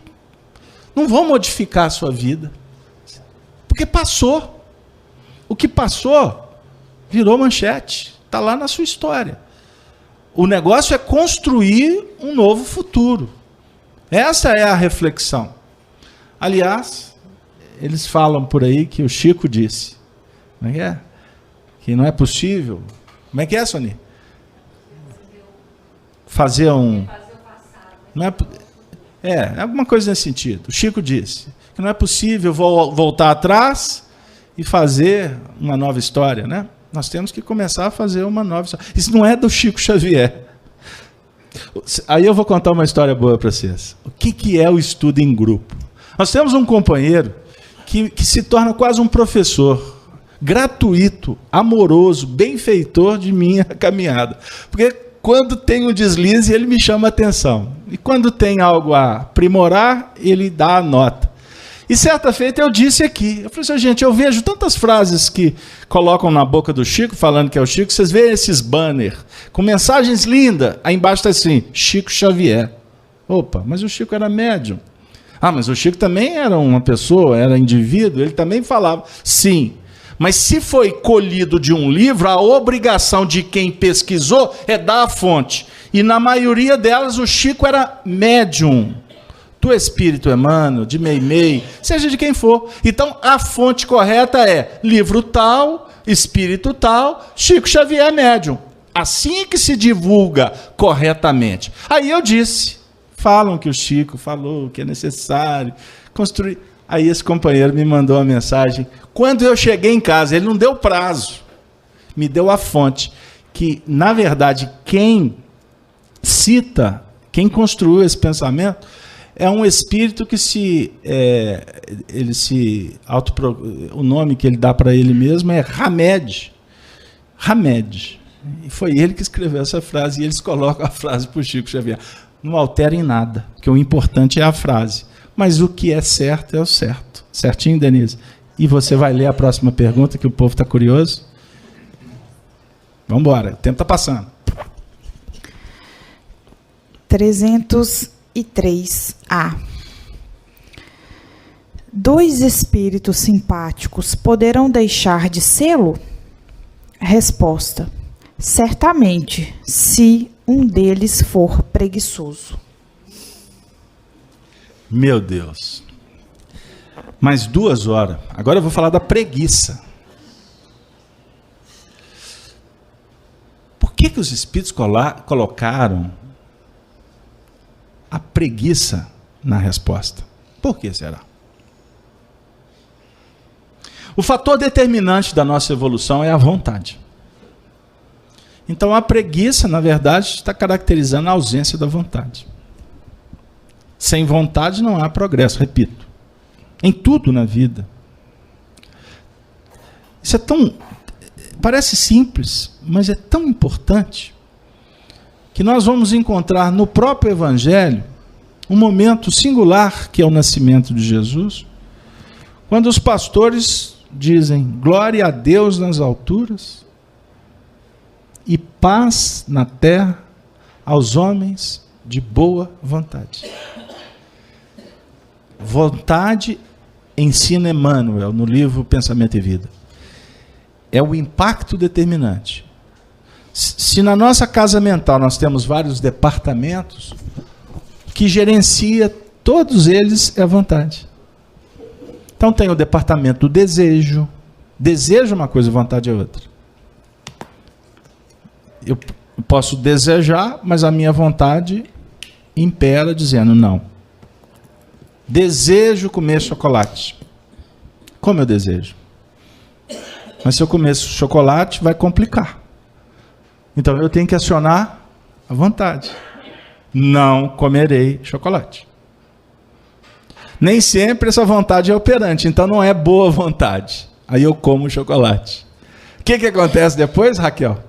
não vão modificar a sua vida. Porque passou. O que passou virou manchete. Está lá na sua história. O negócio é construir um novo futuro. Essa é a reflexão. Aliás, eles falam por aí que o Chico disse. Como é que é? Que não é possível. Como é que é, Sony? Fazer um... Não é alguma coisa nesse sentido. O Chico disse que não é possível voltar atrás e fazer uma nova história, né? Nós temos que começar a fazer uma nova história. Isso não é do Chico Xavier. Aí eu vou contar uma história boa para vocês. O que é o estudo em grupo? Nós temos um companheiro que se torna quase um professor, gratuito, amoroso, benfeitor de minha caminhada. Porque quando tem um deslize, ele me chama a atenção. E quando tem algo a aprimorar, ele dá a nota. E certa feita eu disse aqui, eu falei assim, gente, eu vejo tantas frases que colocam na boca do Chico, falando que é o Chico, vocês veem esses banners, com mensagens lindas, aí embaixo está assim, Chico Xavier. Opa, mas o Chico era médium. Ah, mas o Chico também era uma pessoa, era indivíduo, ele também falava. Sim, mas se foi colhido de um livro, a obrigação de quem pesquisou é dar a fonte. E na maioria delas o Chico era médium. Do Espírito Emmanuel, de Meimei, seja de quem for. Então, a fonte correta é livro tal, Espírito tal, Chico Xavier médium. Assim que se divulga corretamente. Aí eu disse, falam que o Chico falou que é necessário construir. Aí esse companheiro me mandou uma mensagem. Quando eu cheguei em casa, ele não deu prazo, me deu a fonte. Que, na verdade, quem cita, quem construiu esse pensamento, é um espírito que ele se o nome que ele dá para ele mesmo é Hamed. Hamed. E foi ele que escreveu essa frase, e eles colocam a frase para o Chico Xavier. Não altera em nada, porque o importante é a frase. Mas o que é certo é o certo. Certinho, Denise? E você vai ler a próxima pergunta, que o povo está curioso? Vamos embora, o tempo está passando. 303A. Dois espíritos simpáticos poderão deixar de sê-lo? Resposta: certamente, se um deles for preguiçoso. Meu Deus. Mais 2 horas. Agora eu vou falar da preguiça. Por que os espíritos colocaram a preguiça na resposta? Por que será? O fator determinante da nossa evolução é a vontade. Então a preguiça, na verdade, está caracterizando a ausência da vontade. Sem vontade não há progresso, repito. Em tudo na vida. Isso é tão... Parece simples, mas é tão importante que nós vamos encontrar no próprio Evangelho um momento singular, que é o nascimento de Jesus, quando os pastores dizem glória a Deus nas alturas e paz na terra aos homens de boa vontade. Vontade ensina Emmanuel no livro Pensamento e Vida. É o impacto determinante. Se na nossa casa mental nós temos vários departamentos, que gerencia todos eles é a vontade. Então tem o departamento do desejo. Desejo é uma coisa, vontade é outra. Eu posso desejar, mas a minha vontade impera dizendo não. Desejo comer chocolate. Como eu desejo? Mas se eu comer chocolate, vai complicar. Então eu tenho que acionar a vontade. Não comerei chocolate. Nem sempre essa vontade é operante, então não é boa vontade. Aí eu como chocolate. O que acontece depois, Raquel?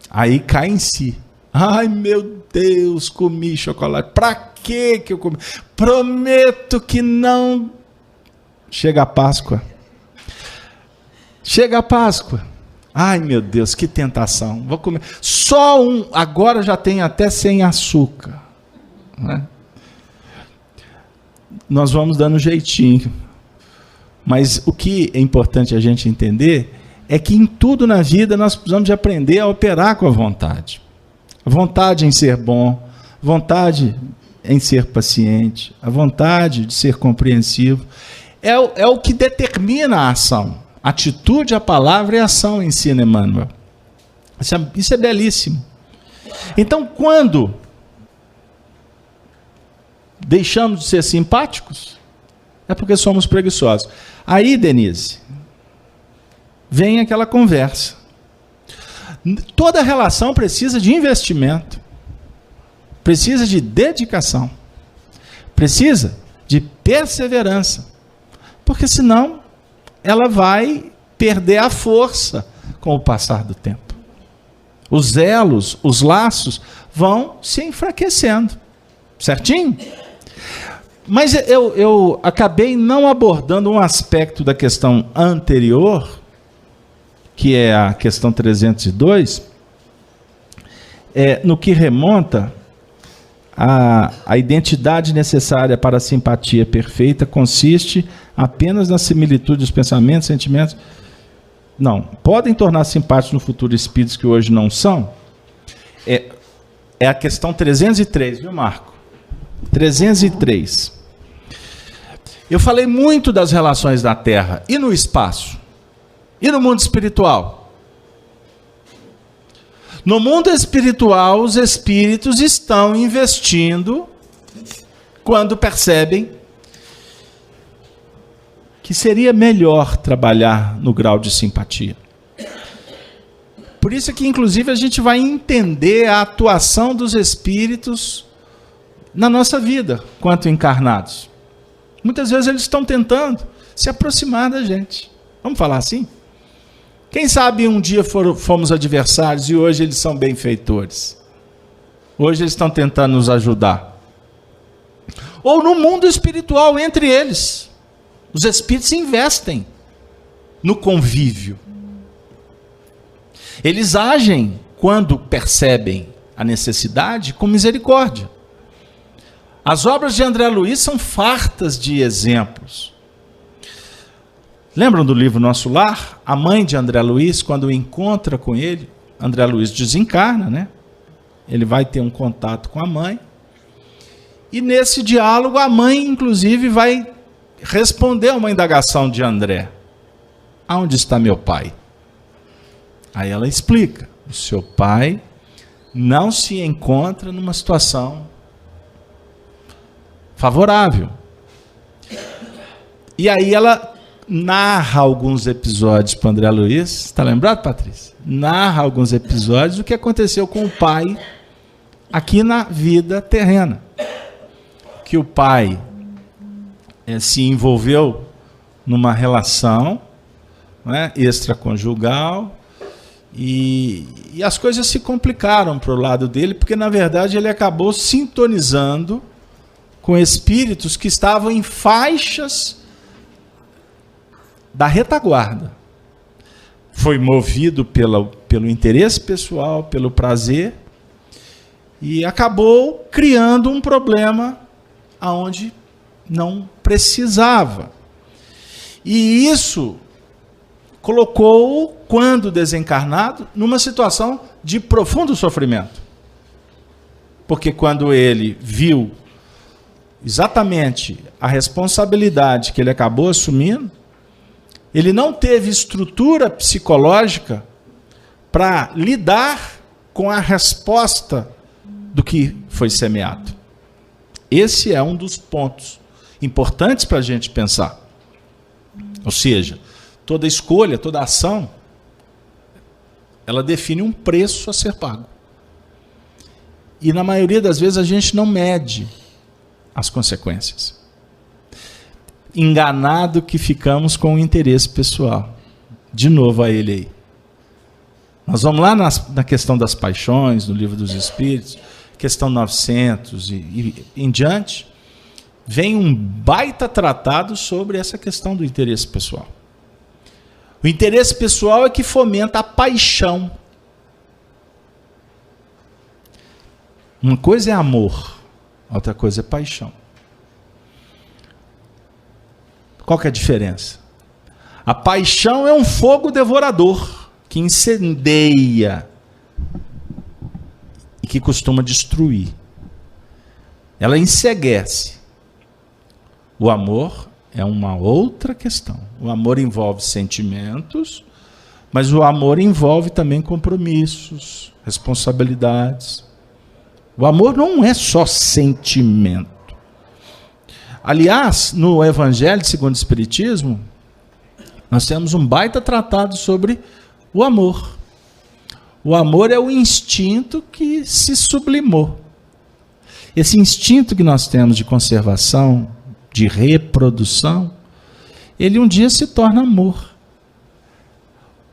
Aí cai em si. Ai, meu Deus, comi chocolate. Para que eu comi? Prometo que não. Chega a Páscoa. Chega a Páscoa. Ai, meu Deus, que tentação. Vou comer. Só um. Agora já tem até sem açúcar. Né? Nós vamos dando um jeitinho. Mas o que é importante a gente entender é que em tudo na vida nós precisamos de aprender a operar com a vontade. A vontade em ser bom, a vontade em ser paciente, a vontade de ser compreensivo. É o que determina a ação. Atitude, a palavra e a ação, ensina Emmanuel. Isso é belíssimo. Então, quando deixamos de ser simpáticos, é porque somos preguiçosos. Aí, Denise, vem aquela conversa. Toda relação precisa de investimento, precisa de dedicação, precisa de perseverança, porque senão ela vai perder a força com o passar do tempo. Os elos, os laços vão se enfraquecendo, certinho? Mas eu acabei não abordando um aspecto da questão anterior, que é a questão 302, no que remonta a identidade necessária para a simpatia perfeita consiste apenas na similitude dos pensamentos, sentimentos. Não, podem tornar simpáticos no futuro espíritos que hoje não são. É a questão 303, viu, Marco? 303. Eu falei muito das relações da Terra e no espaço. E no mundo espiritual? No mundo espiritual, os espíritos estão investindo quando percebem que seria melhor trabalhar no grau de simpatia. Por isso que, inclusive, a gente vai entender a atuação dos espíritos na nossa vida, quanto encarnados. Muitas vezes eles estão tentando se aproximar da gente. Vamos falar assim? Quem sabe um dia fomos adversários e hoje eles são benfeitores. Hoje eles estão tentando nos ajudar. Ou no mundo espiritual, entre eles. Os espíritos investem no convívio. Eles agem, quando percebem a necessidade, com misericórdia. As obras de André Luiz são fartas de exemplos. Lembram do livro Nosso Lar? A mãe de André Luiz, quando encontra com ele, André Luiz desencarna, né? Ele vai ter um contato com a mãe. E nesse diálogo, a mãe, inclusive, vai responder a uma indagação de André. Aonde está meu pai? Aí ela explica. O seu pai não se encontra numa situação favorável. E aí ela narra alguns episódios para André Luiz. Está lembrado, Patrícia? Narra alguns episódios do que aconteceu com o pai aqui na vida terrena. Que o pai se envolveu numa relação, né, extraconjugal e as coisas se complicaram para o lado dele, porque na verdade ele acabou sintonizando com espíritos que estavam em faixas da retaguarda. Foi movido pelo interesse pessoal, pelo prazer, e acabou criando um problema aonde não precisava. E isso colocou-o, quando desencarnado, numa situação de profundo sofrimento. Porque quando ele viu exatamente a responsabilidade que ele acabou assumindo, ele não teve estrutura psicológica para lidar com a resposta do que foi semeado. Esse é um dos pontos importantes para a gente pensar. Ou seja, toda escolha, toda ação, ela define um preço a ser pago. E na maioria das vezes a gente não mede as consequências. Enganado que ficamos com o interesse pessoal. De novo a ele aí. Nós vamos lá na questão das paixões, no Livro dos Espíritos, questão 900 e em diante, vem um baita tratado sobre essa questão do interesse pessoal. O interesse pessoal é que fomenta a paixão. Uma coisa é amor, outra coisa é paixão. Qual que é a diferença? A paixão é um fogo devorador que incendeia e que costuma destruir. Ela enceguece. O amor é uma outra questão. O amor envolve sentimentos, mas o amor envolve também compromissos, responsabilidades. O amor não é só sentimento. Aliás, no Evangelho segundo o Espiritismo, nós temos um baita tratado sobre o amor. O amor é o instinto que se sublimou. Esse instinto que nós temos de conservação, de reprodução, ele um dia se torna amor.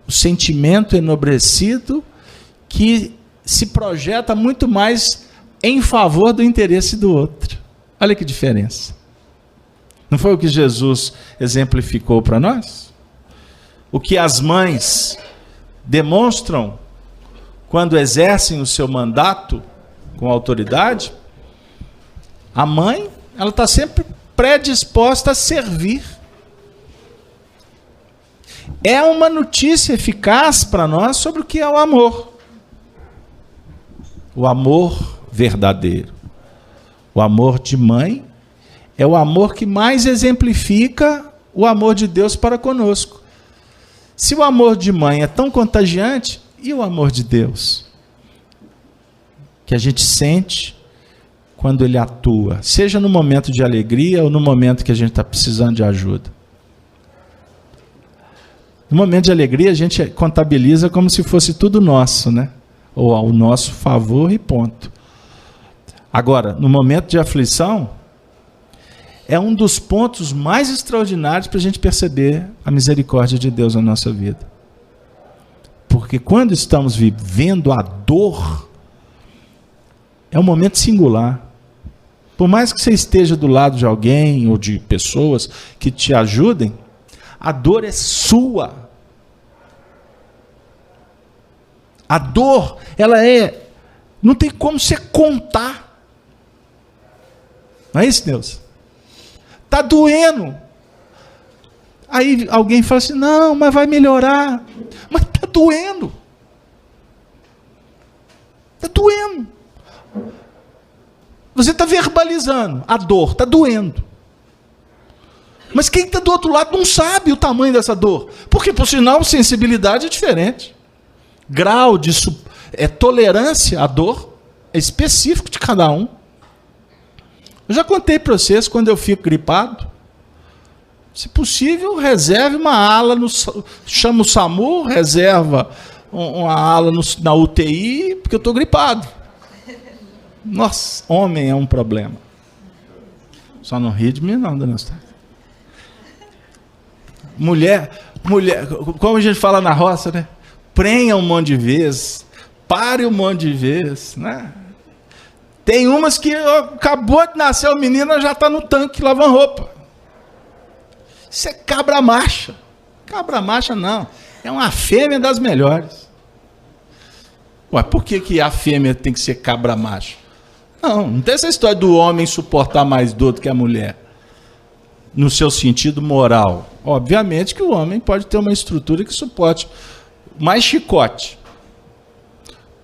O sentimento enobrecido que se projeta muito mais em favor do interesse do outro. Olha que diferença. Não foi o que Jesus exemplificou para nós? O que as mães demonstram quando exercem o seu mandato com autoridade? A mãe, ela está sempre predisposta a servir. É uma notícia eficaz para nós sobre o que é o amor. O amor verdadeiro. O amor de mãe é o amor que mais exemplifica o amor de Deus para conosco. Se o amor de mãe é tão contagiante, e o amor de Deus? Que a gente sente quando ele atua, seja no momento de alegria ou no momento que a gente está precisando de ajuda. No momento de alegria, a gente contabiliza como se fosse tudo nosso, né? Ou ao nosso favor e ponto. Agora, no momento de aflição, é um dos pontos mais extraordinários para a gente perceber a misericórdia de Deus na nossa vida. Porque quando estamos vivendo a dor, é um momento singular. Por mais que você esteja do lado de alguém ou de pessoas que te ajudem, a dor é sua. A dor, ela é... não tem como você contar. Não é isso, Deus? Está doendo. Aí alguém fala assim, não, mas vai melhorar. Mas está doendo. Está doendo. Você está verbalizando a dor, está doendo. Mas quem está do outro lado não sabe o tamanho dessa dor. Porque, por sinal, sensibilidade é diferente. Grau de tolerância à dor é específico de cada um. Eu já contei para vocês, quando eu fico gripado, se possível, reserve uma ala, chama o SAMU, reserva uma ala na UTI, porque eu estou gripado. Nossa, homem é um problema. Só não ri de mim não, dona Eustáquia. Mulher, como a gente fala na roça, né? Prenha um monte de vezes, pare um monte de vezes, né? Tem umas que acabou de nascer o menino, já está no tanque lavando roupa. Isso é cabra macha. Cabra macha não, é uma fêmea das melhores. Ué, por que a fêmea tem que ser cabra macha? Não tem essa história do homem suportar mais dor do que a mulher. No seu sentido moral. Obviamente que o homem pode ter uma estrutura que suporte mais chicote.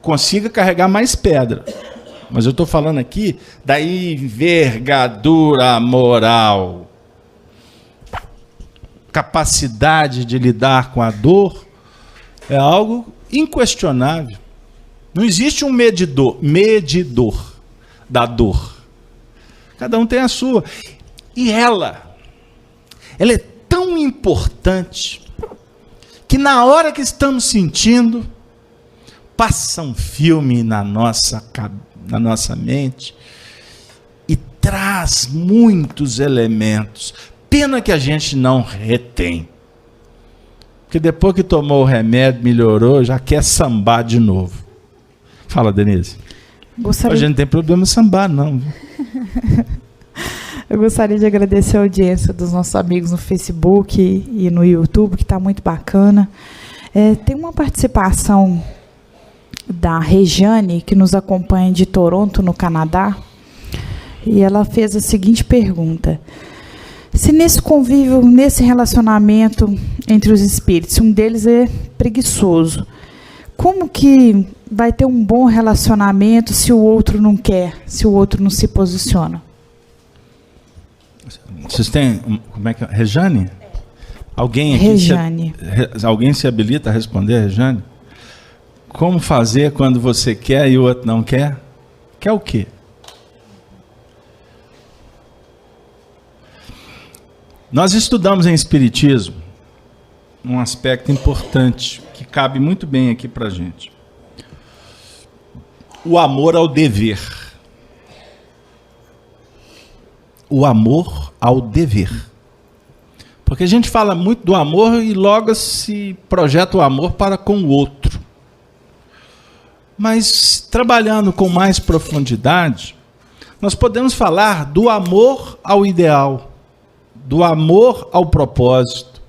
Consiga carregar mais pedra. Mas eu estou falando aqui da envergadura moral. Capacidade de lidar com a dor é algo inquestionável. Não existe um medidor da dor. Cada um tem a sua. E ela é tão importante que na hora que estamos sentindo, passa um filme na nossa mente e traz muitos elementos. Pena que a gente não retém. Porque depois que tomou o remédio, melhorou, já quer sambar de novo. Fala, Denise. A gente não tem problema em sambar, não. Eu gostaria de agradecer a audiência dos nossos amigos no Facebook e no YouTube, que está muito bacana. Tem uma participação da Rejane, que nos acompanha de Toronto, no Canadá, e ela fez a seguinte pergunta: se nesse convívio, nesse relacionamento entre os espíritos, um deles é preguiçoso, como que vai ter um bom relacionamento se o outro não quer, se o outro não se posiciona? Vocês têm, como é que é? Rejane? Alguém aqui Rejane. Alguém se habilita a responder, Rejane? Como fazer quando você quer e o outro não quer? Quer o quê? Nós estudamos em Espiritismo um aspecto importante que cabe muito bem aqui para a gente. O amor ao dever. O amor ao dever. Porque a gente fala muito do amor e logo se projeta o amor para com o outro. Mas, trabalhando com mais profundidade, nós podemos falar do amor ao ideal, do amor ao propósito,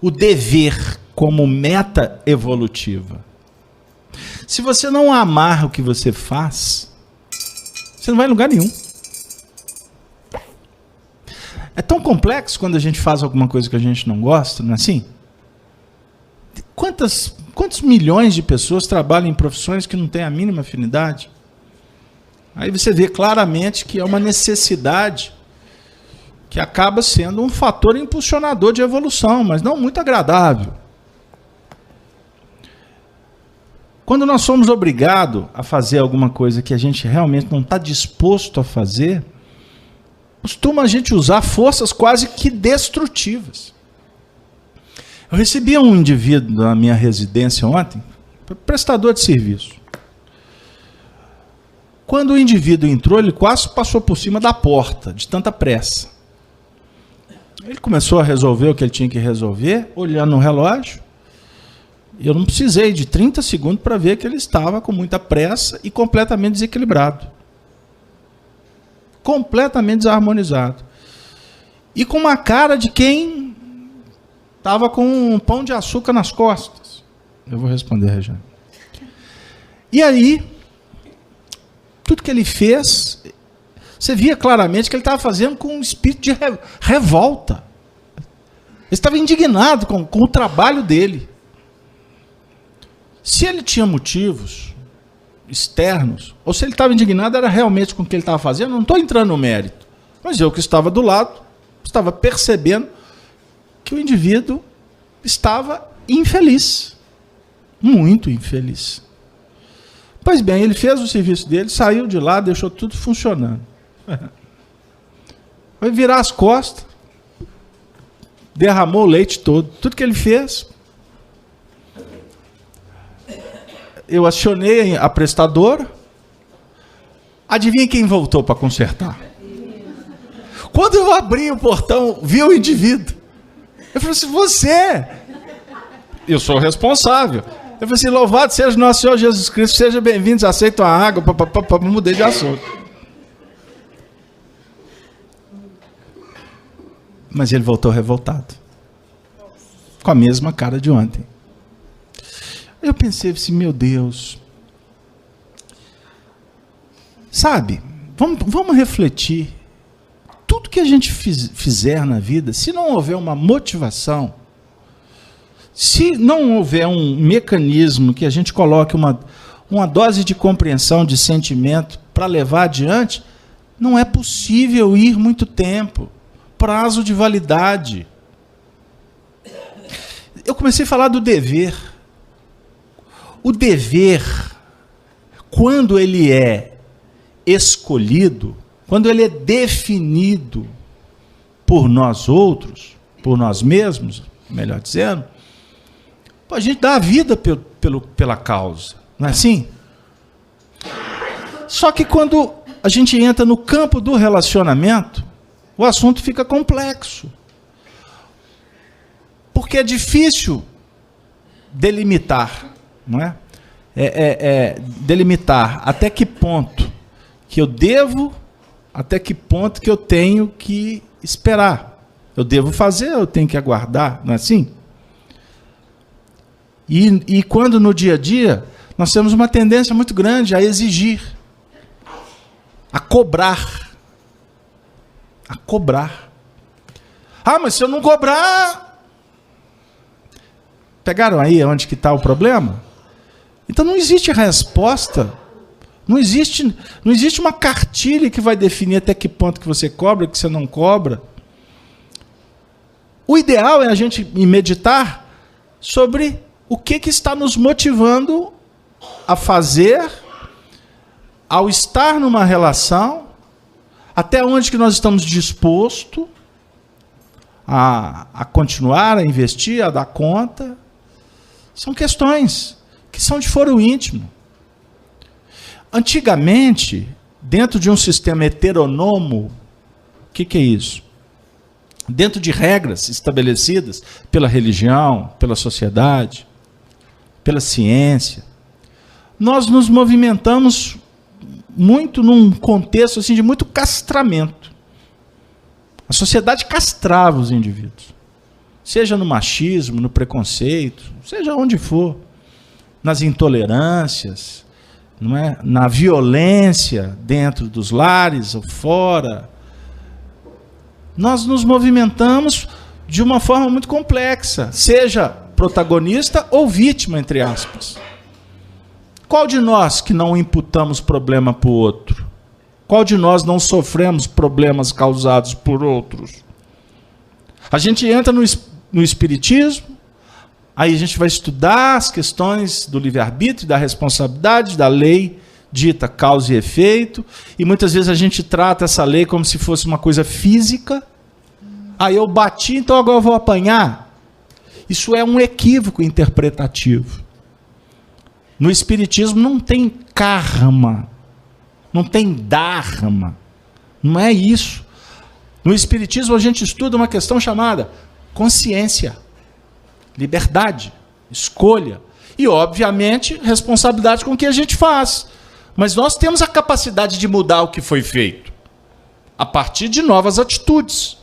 o dever como meta evolutiva. Se você não amar o que você faz, você não vai em lugar nenhum. É tão complexo quando a gente faz alguma coisa que a gente não gosta, não é assim? Quantos milhões de pessoas trabalham em profissões que não têm a mínima afinidade? Aí você vê claramente que é uma necessidade que acaba sendo um fator impulsionador de evolução, mas não muito agradável. Quando nós somos obrigados a fazer alguma coisa que a gente realmente não está disposto a fazer, costuma a gente usar forças quase que destrutivas. Eu recebi um indivíduo na minha residência ontem, prestador de serviço. Quando o indivíduo entrou, ele quase passou por cima da porta, de tanta pressa. Ele começou a resolver o que ele tinha que resolver, olhando no relógio. Eu não precisei de 30 segundos para ver que ele estava com muita pressa e completamente desequilibrado. Completamente desarmonizado. E com uma cara de quem estava com um pão de açúcar nas costas. Eu vou responder, Regina. E aí, tudo que ele fez, você via claramente que ele estava fazendo com um espírito de revolta. Ele estava indignado com o trabalho dele. Se ele tinha motivos externos, ou se ele estava indignado, era realmente com o que ele estava fazendo, não estou entrando no mérito. Mas eu que estava do lado, estava percebendo que o indivíduo estava infeliz. Muito infeliz. Pois bem, ele fez o serviço dele, saiu de lá, deixou tudo funcionando. Vai virar as costas, derramou o leite todo. Tudo que ele fez, eu acionei a prestadora. Adivinha quem voltou para consertar? Quando eu abri o portão, vi o indivíduo. Eu falei assim, você? Eu sou o responsável. Eu falei assim, louvado seja nosso Senhor Jesus Cristo, seja bem-vindos, aceitam a água, mudei de assunto. Mas ele voltou revoltado. Com a mesma cara de ontem. Eu pensei assim, meu Deus. Sabe, vamos refletir. Tudo que a gente fizer na vida, se não houver uma motivação, se não houver um mecanismo que a gente coloque uma dose de compreensão, de sentimento para levar adiante, não é possível ir muito tempo. Prazo de validade. Eu comecei a falar do dever. O dever, quando ele é escolhido, quando ele é definido por nós outros, por nós mesmos, melhor dizendo, a gente dá a vida pela causa, não é assim? Só que quando a gente entra no campo do relacionamento, o assunto fica complexo. Porque é difícil delimitar, não é? Delimitar até que ponto que eu devo, até que ponto que eu tenho que esperar. Eu devo fazer, eu tenho que aguardar, não é assim? E quando no dia a dia nós temos uma tendência muito grande a exigir, a cobrar. A cobrar. Ah, mas se eu não cobrar... Pegaram aí onde que está o problema? Então não existe resposta, não existe uma cartilha que vai definir até que ponto que você cobra, que você não cobra. O ideal é a gente meditar sobre o que está nos motivando a fazer, ao estar numa relação, até onde que nós estamos dispostos a continuar, a investir, a dar conta. São questões que são de foro íntimo. Antigamente, dentro de um sistema heteronomo, o que é isso? Dentro de regras estabelecidas pela religião, pela sociedade, pela ciência, nós nos movimentamos muito num contexto assim, de muito castramento. A sociedade castrava os indivíduos. Seja no machismo, no preconceito, seja onde for, nas intolerâncias, não é? Na violência dentro dos lares ou fora. Nós nos movimentamos de uma forma muito complexa, seja protagonista ou vítima, entre aspas. Qual de nós que não imputamos problema para o outro? Qual de nós não sofremos problemas causados por outros? A gente entra no espiritismo, aí a gente vai estudar as questões do livre-arbítrio, da responsabilidade, da lei dita causa e efeito, e muitas vezes a gente trata essa lei como se fosse uma coisa física. Aí eu bati, então agora eu vou apanhar. Isso é um equívoco interpretativo. No espiritismo não tem karma, não tem dharma, não é isso. No espiritismo a gente estuda uma questão chamada consciência, liberdade, escolha e, obviamente, responsabilidade com o que a gente faz. Mas nós temos a capacidade de mudar o que foi feito a partir de novas atitudes,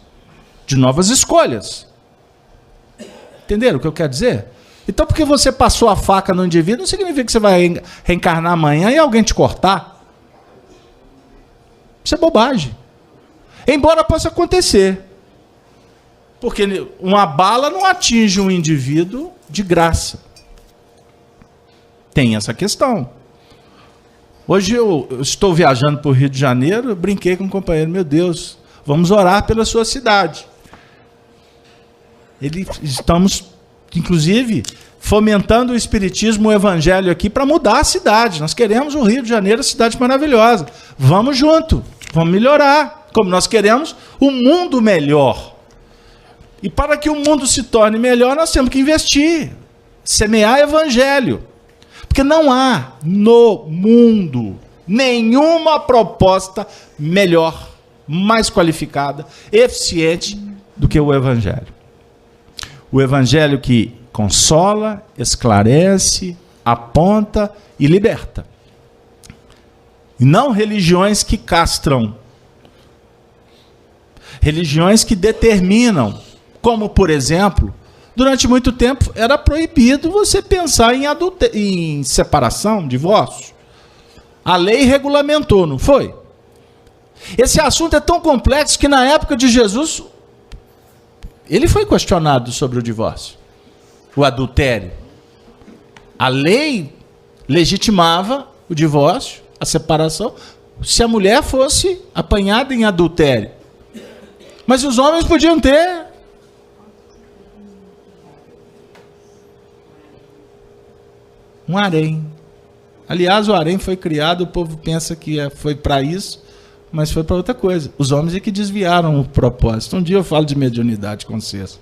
de novas escolhas. Entenderam o que eu quero dizer? Então, porque você passou a faca no indivíduo, não significa que você vai reencarnar amanhã e alguém te cortar. Isso é bobagem. Embora possa acontecer. Porque uma bala não atinge um indivíduo de graça. Tem essa questão. Hoje eu estou viajando para o Rio de Janeiro, eu brinquei com um companheiro, meu Deus, vamos orar pela sua cidade. Estamos, inclusive, fomentando o espiritismo, o evangelho aqui para mudar a cidade. Nós queremos o Rio de Janeiro, cidade maravilhosa. Vamos junto, vamos melhorar, como nós queremos um mundo melhor. E para que o mundo se torne melhor, nós temos que investir, semear evangelho. Porque não há no mundo nenhuma proposta melhor, mais qualificada, eficiente do que o evangelho. O evangelho que consola, esclarece, aponta e liberta. E não religiões que castram. Religiões que determinam. Como, por exemplo, durante muito tempo era proibido você pensar em separação, divórcio. A lei regulamentou, não foi? Esse assunto é tão complexo que na época de Jesus, ele foi questionado sobre o divórcio, o adultério. A lei legitimava o divórcio, a separação, se a mulher fosse apanhada em adultério. Mas os homens podiam ter. Um harém. Aliás, o harém foi criado, o povo pensa que foi para isso, mas foi para outra coisa. Os homens é que desviaram o propósito. Um dia eu falo de mediunidade com vocês.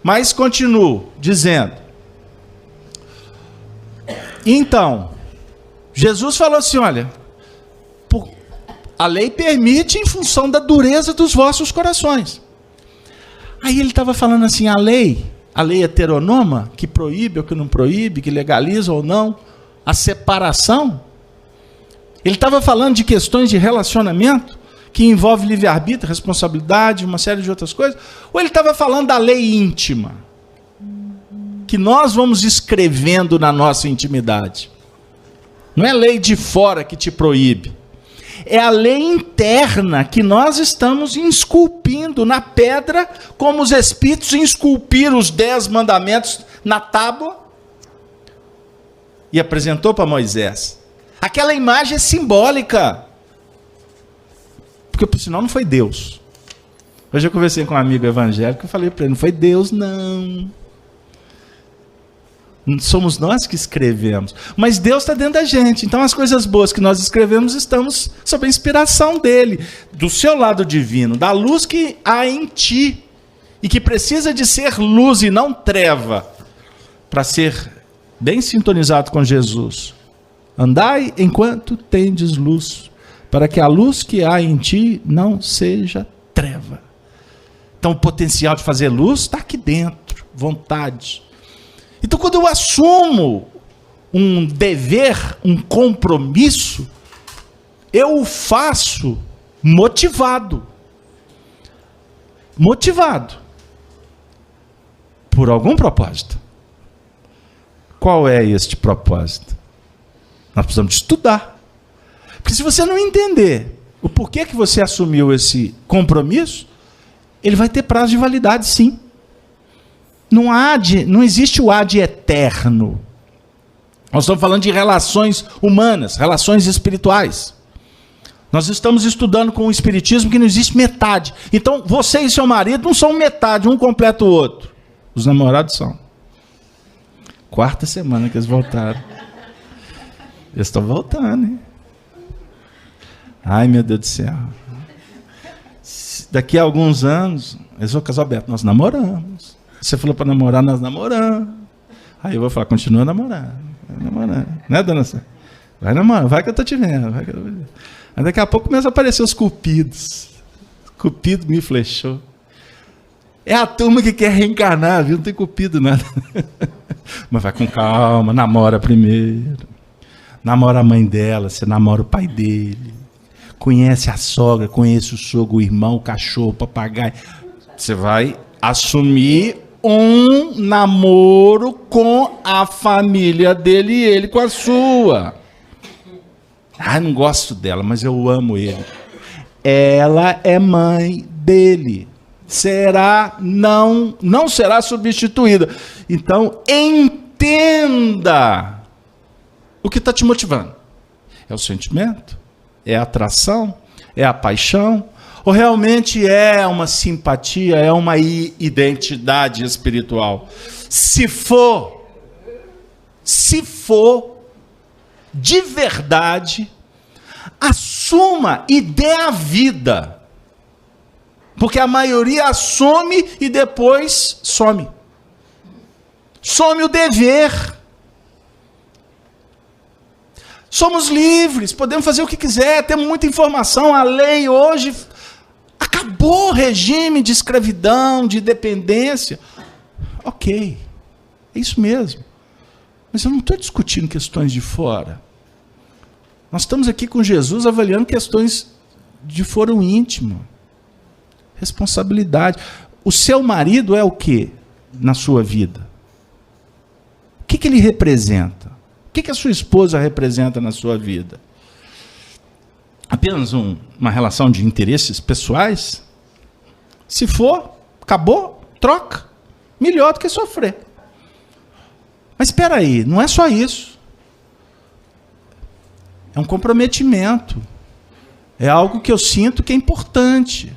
Mas continuo dizendo. Então, Jesus falou assim, olha, a lei permite em função da dureza dos vossos corações. Aí ele estava falando assim, a lei heteronoma, que proíbe ou que não proíbe, que legaliza ou não, a separação. Ele estava falando de questões de relacionamento, que envolve livre-arbítrio, responsabilidade, uma série de outras coisas. Ou ele estava falando da lei íntima, que nós vamos escrevendo na nossa intimidade. Não é lei de fora que te proíbe. É a lei interna que nós estamos esculpindo na pedra, como os espíritos esculpiram os 10 mandamentos na tábua e apresentou para Moisés. Aquela imagem é simbólica, porque por sinal não foi Deus. Hoje eu conversei com um amigo evangélico e falei para ele, não foi Deus não. Somos nós que escrevemos, mas Deus está dentro da gente, então as coisas boas que nós escrevemos estamos sob a inspiração dele, do seu lado divino, da luz que há em ti, e que precisa de ser luz e não treva, para ser bem sintonizado com Jesus. Andai enquanto tendes luz, para que a luz que há em ti não seja treva. Então o potencial de fazer luz está aqui dentro, vontade. Então, quando eu assumo um dever, um compromisso, eu o faço motivado. Motivado. Por algum propósito. Qual é este propósito? Nós precisamos estudar. Porque se você não entender o porquê que você assumiu esse compromisso, ele vai ter prazo de validade, sim. Não existe o ad eterno. Nós estamos falando de relações humanas, relações espirituais. Nós estamos estudando com o espiritismo que não existe metade. Então, você e seu marido não são metade, um completa o outro. Os namorados são. 4ª semana que eles voltaram. Eles estão voltando, hein? Ai, meu Deus do céu. Daqui a alguns anos, eles vão casar, Alberto, nós namoramos. Você falou para namorar, nós namoramos. Aí eu vou falar, continua namorando. Vai namorando. Né, dona Sá? Vai namorando, vai que eu estou te vendo. Vai que eu... Aí daqui a pouco começam a aparecer os cupidos. Cupido me flechou. É a turma que quer reencarnar, viu? Não tem cupido nada. Mas vai com calma, namora primeiro. Namora a mãe dela, você namora o pai dele. Conhece a sogra, conhece o sogro, o irmão, o cachorro, o papagaio. Você vai assumir um namoro com a família dele e ele com a sua. Ah, não gosto dela, mas eu amo ele. Ela é mãe dele. Não será substituída. Então, entenda o que está te motivando. É o sentimento? É a atração? É a paixão? Ou realmente é uma simpatia, é uma identidade espiritual? Se for de verdade, assuma e dê a vida. Porque a maioria assume e depois some. Some o dever. Somos livres, podemos fazer o que quiser, temos muita informação. A lei hoje acabou o regime de escravidão, de dependência. Ok, é isso mesmo. Mas eu não estou discutindo questões de fora. Nós estamos aqui com Jesus avaliando questões de foro íntimo. Responsabilidade. O seu marido é o que na sua vida? O que ele representa? O que a sua esposa representa na sua vida? Apenas uma relação de interesses pessoais? Se for, acabou, troca. Melhor do que sofrer. Mas espera aí, não é só isso. É um comprometimento. É algo que eu sinto que é importante.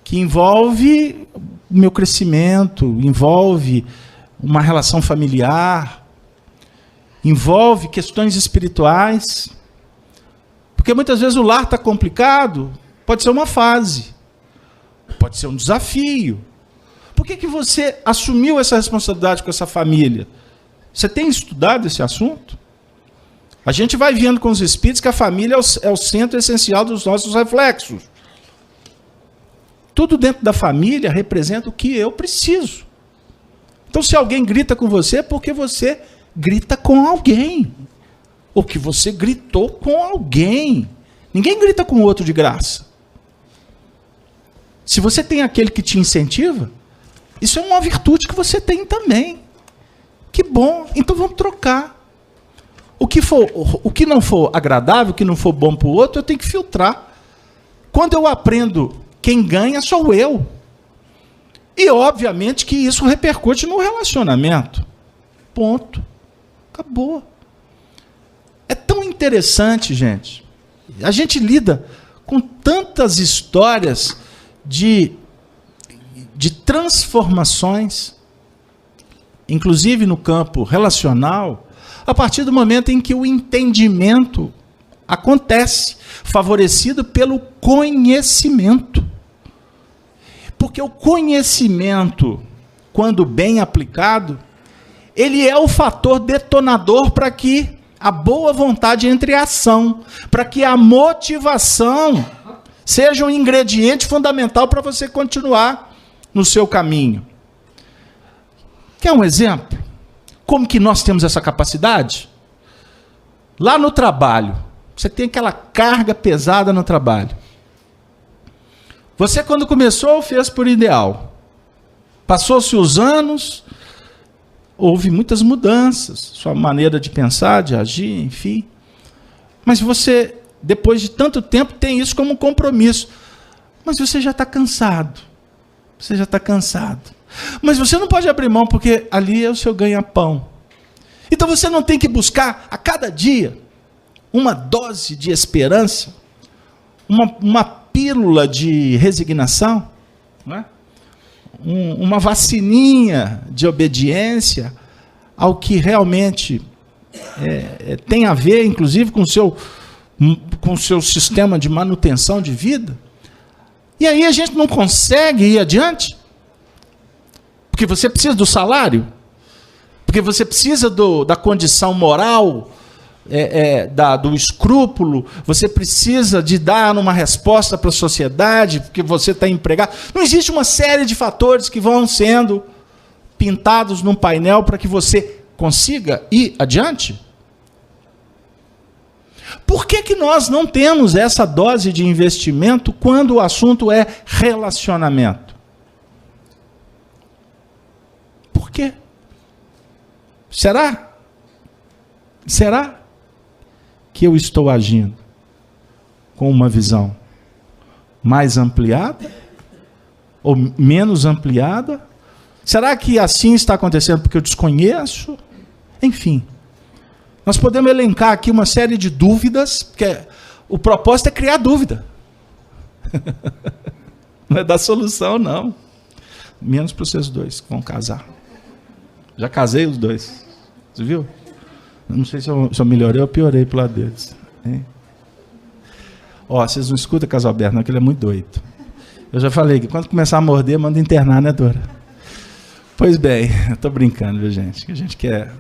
Que envolve o meu crescimento, envolve uma relação familiar, envolve questões espirituais. Porque muitas vezes o lar está complicado, pode ser uma fase, pode ser um desafio. Por que você assumiu essa responsabilidade com essa família? Você tem estudado esse assunto? A gente vai vendo com os espíritos que a família é o centro essencial dos nossos reflexos. Tudo dentro da família representa o que eu preciso. Então, se alguém grita com você, é porque você grita com alguém. Ou que você gritou com alguém. Ninguém grita com o outro de graça. Se você tem aquele que te incentiva, isso é uma virtude que você tem também. Que bom, então vamos trocar. O que não for agradável, o que não for bom para o outro, eu tenho que filtrar. Quando eu aprendo, quem ganha sou eu. E, obviamente, que isso repercute no relacionamento. Ponto. Acabou. É tão interessante, gente. A gente lida com tantas histórias de transformações, inclusive no campo relacional, a partir do momento em que o entendimento acontece, favorecido pelo conhecimento. Porque o conhecimento, quando bem aplicado, ele é o fator detonador para que a boa vontade entre em ação, para que a motivação seja um ingrediente fundamental para você continuar no seu caminho. Quer um exemplo? Como que nós temos essa capacidade? Lá no trabalho, você tem aquela carga pesada no trabalho. Você, quando começou, fez por ideal. Passou-se os anos, houve muitas mudanças, sua maneira de pensar, de agir, enfim. Mas você, depois de tanto tempo, tem isso como um compromisso. Mas você já está cansado. Você já está cansado. Mas você não pode abrir mão, porque ali é o seu ganha-pão. Então você não tem que buscar a cada dia uma dose de esperança, uma pílula de resignação, não é? Uma vacininha de obediência ao que realmente tem a ver, inclusive, com o seu sistema de manutenção de vida. E aí a gente não consegue ir adiante, porque você precisa do salário, porque você precisa da condição moral, do escrúpulo, você precisa de dar uma resposta para a sociedade, porque você está empregado. Não existe uma série de fatores que vão sendo pintados num painel para que você consiga ir adiante? Por que nós não temos essa dose de investimento quando o assunto é relacionamento? Por quê? Será que eu estou agindo com uma visão mais ampliada ou menos ampliada? Será que assim está acontecendo porque eu desconheço? Enfim, nós podemos elencar aqui uma série de dúvidas, porque o propósito é criar dúvida. Não é dar solução, não. Menos para vocês dois que vão casar. Já casei os dois. Você viu? Não sei se eu melhorei ou piorei para o lado deles. Vocês não escutam o Casalberto, não, que ele é muito doido. Eu já falei que quando começar a morder, manda internar, né, Dora? Pois bem, eu estou brincando, viu, gente? Que a gente quer,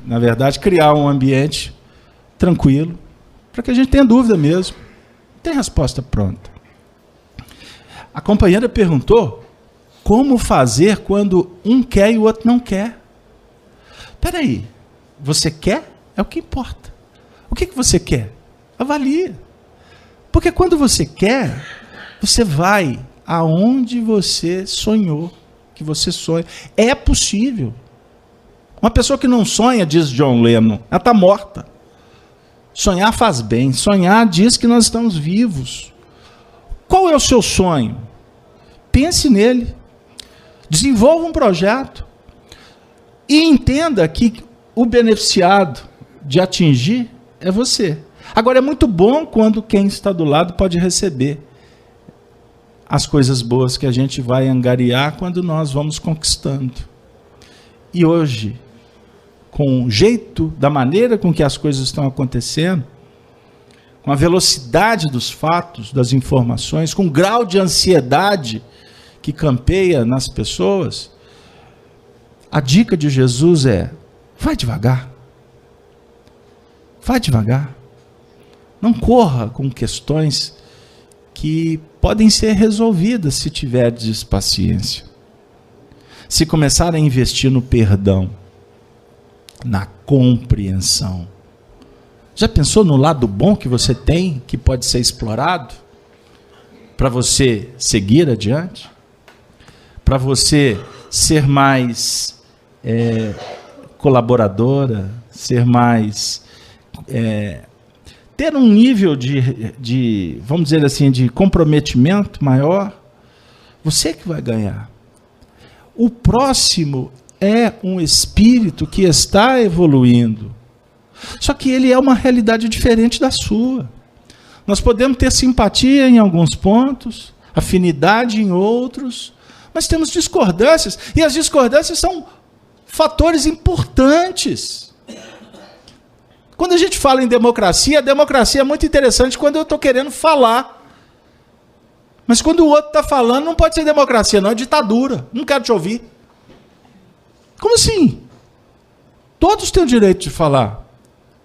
na verdade, criar um ambiente tranquilo, para que a gente tenha dúvida mesmo. Tem resposta pronta. A companheira perguntou como fazer quando um quer e o outro não quer. Espera aí, você quer? É o que importa. O que você quer? Avalia. Porque quando você quer, você vai aonde você sonhou, que você sonha. É possível. Uma pessoa que não sonha, diz John Lennon, ela está morta. Sonhar faz bem. Sonhar diz que nós estamos vivos. Qual é o seu sonho? Pense nele. Desenvolva um projeto. E entenda que o beneficiado de atingir é você. Agora, é muito bom quando quem está do lado pode receber as coisas boas que a gente vai angariar quando nós vamos conquistando. E hoje, com o jeito, da maneira com que as coisas estão acontecendo, com a velocidade dos fatos, das informações, com o grau de ansiedade que campeia nas pessoas, a dica de Jesus é: vai devagar. Vai devagar. Não corra com questões que podem ser resolvidas se tiverdes paciência. Se começar a investir no perdão, na compreensão. Já pensou no lado bom que você tem, que pode ser explorado? Para você seguir adiante? Para você ser mais colaboradora, ser mais... ter um nível de, vamos dizer assim, de comprometimento maior? Você que vai ganhar. O próximo é um espírito que está evoluindo. Só que ele é uma realidade diferente da sua. Nós podemos ter simpatia em alguns pontos, afinidade em outros, mas temos discordâncias, e as discordâncias são fatores importantes. Quando a gente fala em democracia, a democracia é muito interessante quando eu estou querendo falar. Mas quando o outro está falando, não pode ser democracia, não, é ditadura. Não quero te ouvir. Como assim? Todos têm o direito de falar,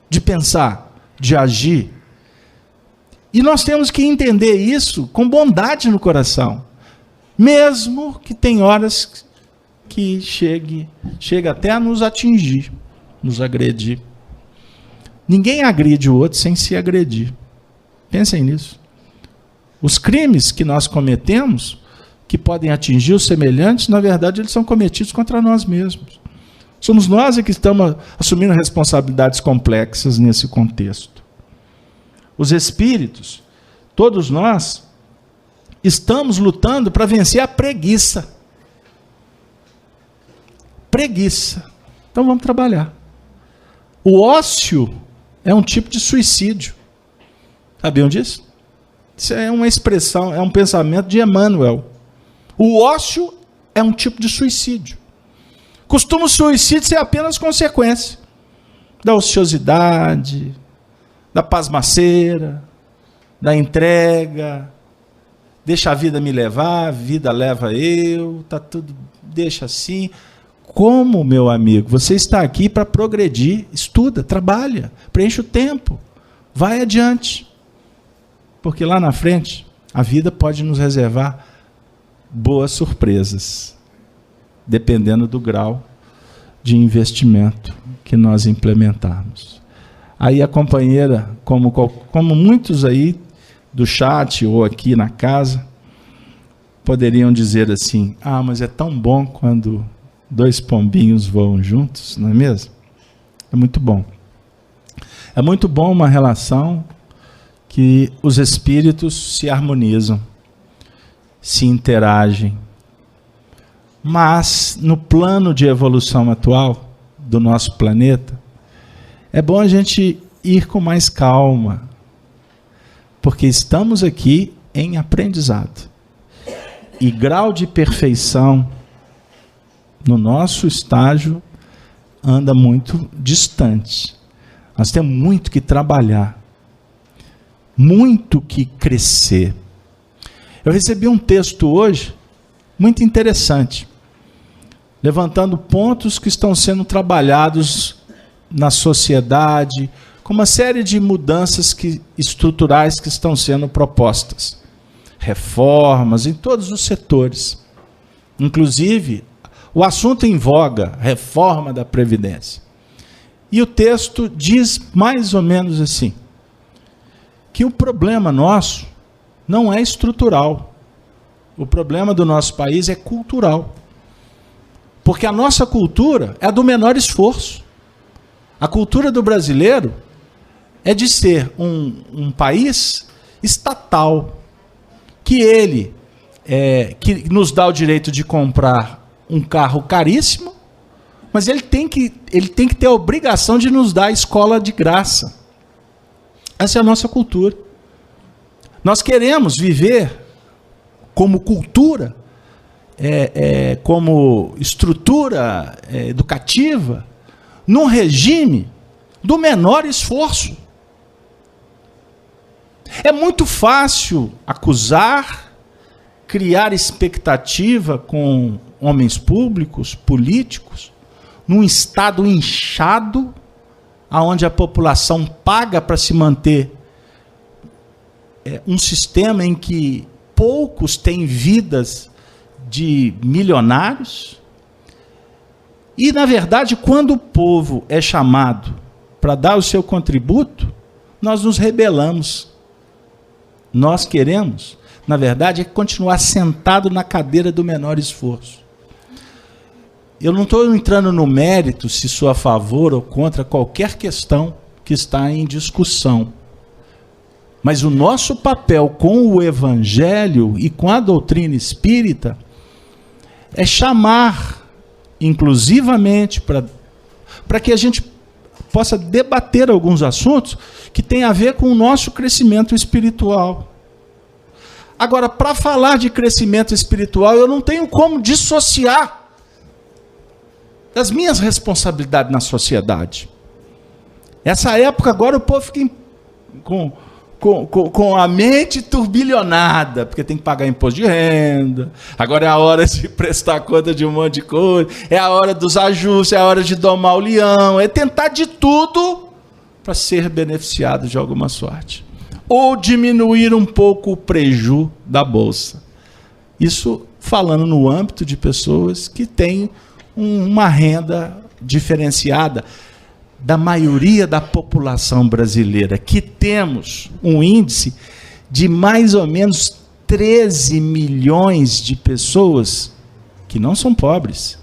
de pensar, de agir. E nós temos que entender isso com bondade no coração. Mesmo que tem horas que chega até a nos atingir, nos agredir. Ninguém agride o outro sem se agredir. Pensem nisso. Os crimes que nós cometemos, que podem atingir os semelhantes, na verdade, eles são cometidos contra nós mesmos. Somos nós que estamos assumindo responsabilidades complexas nesse contexto. Os espíritos, todos nós, estamos lutando para vencer a preguiça. Preguiça. Então vamos trabalhar. O ócio é um tipo de suicídio. Sabiam disso? Isso é uma expressão, é um pensamento de Emmanuel. O ócio é um tipo de suicídio. Costuma o suicídio ser apenas consequência da ociosidade, da pasmaceira, da entrega, deixa a vida me levar, a vida leva eu, tá tudo, deixa assim. Como, meu amigo, você está aqui para progredir, estuda, trabalha, preenche o tempo, vai adiante. Porque lá na frente, a vida pode nos reservar boas surpresas, dependendo do grau de investimento que nós implementarmos. Aí a companheira, como muitos aí do chat ou aqui na casa, poderiam dizer assim: ah, mas é tão bom quando dois pombinhos voam juntos, não é mesmo? É muito bom. É muito bom uma relação que os espíritos se harmonizam, se interagem. Mas, no plano de evolução atual do nosso planeta, é bom a gente ir com mais calma, porque estamos aqui em aprendizado. E grau de perfeição no nosso estágio anda muito distante. Nós temos muito que trabalhar, muito que crescer. Eu recebi um texto hoje muito interessante, levantando pontos que estão sendo trabalhados na sociedade, com uma série de mudanças estruturais que estão sendo propostas. Reformas em todos os setores. Inclusive, o assunto em voga, reforma da Previdência. E o texto diz mais ou menos assim, que o problema nosso não é estrutural. O problema do nosso país é cultural. Porque a nossa cultura é a do menor esforço. A cultura do brasileiro é de ser um país estatal, que nos dá o direito de comprar um carro caríssimo, mas ele tem que ter a obrigação de nos dar a escola de graça. Essa é a nossa cultura. Nós queremos viver como cultura, como estrutura educativa, num regime do menor esforço. É muito fácil acusar, criar expectativa com homens públicos, políticos, num estado inchado, onde a população paga para se manter um sistema em que poucos têm vidas de milionários. E, na verdade, quando o povo é chamado para dar o seu contributo, nós nos rebelamos. Nós queremos, na verdade, continuar sentado na cadeira do menor esforço. Eu não estou entrando no mérito se sou a favor ou contra qualquer questão que está em discussão. Mas o nosso papel com o Evangelho e com a doutrina espírita é chamar, inclusivamente, para que a gente possa debater alguns assuntos que têm a ver com o nosso crescimento espiritual. Agora, para falar de crescimento espiritual, eu não tenho como dissociar das minhas responsabilidades na sociedade. Essa época agora o povo fica com a mente turbilhonada, porque tem que pagar imposto de renda, agora é a hora de prestar conta de um monte de coisa, é a hora dos ajustes, é a hora de domar o leão, é tentar de tudo para ser beneficiado de alguma sorte. Ou diminuir um pouco o preju da bolsa. Isso falando no âmbito de pessoas que têm uma renda diferenciada da maioria da população brasileira, que temos um índice de mais ou menos 13 milhões de pessoas que não são pobres,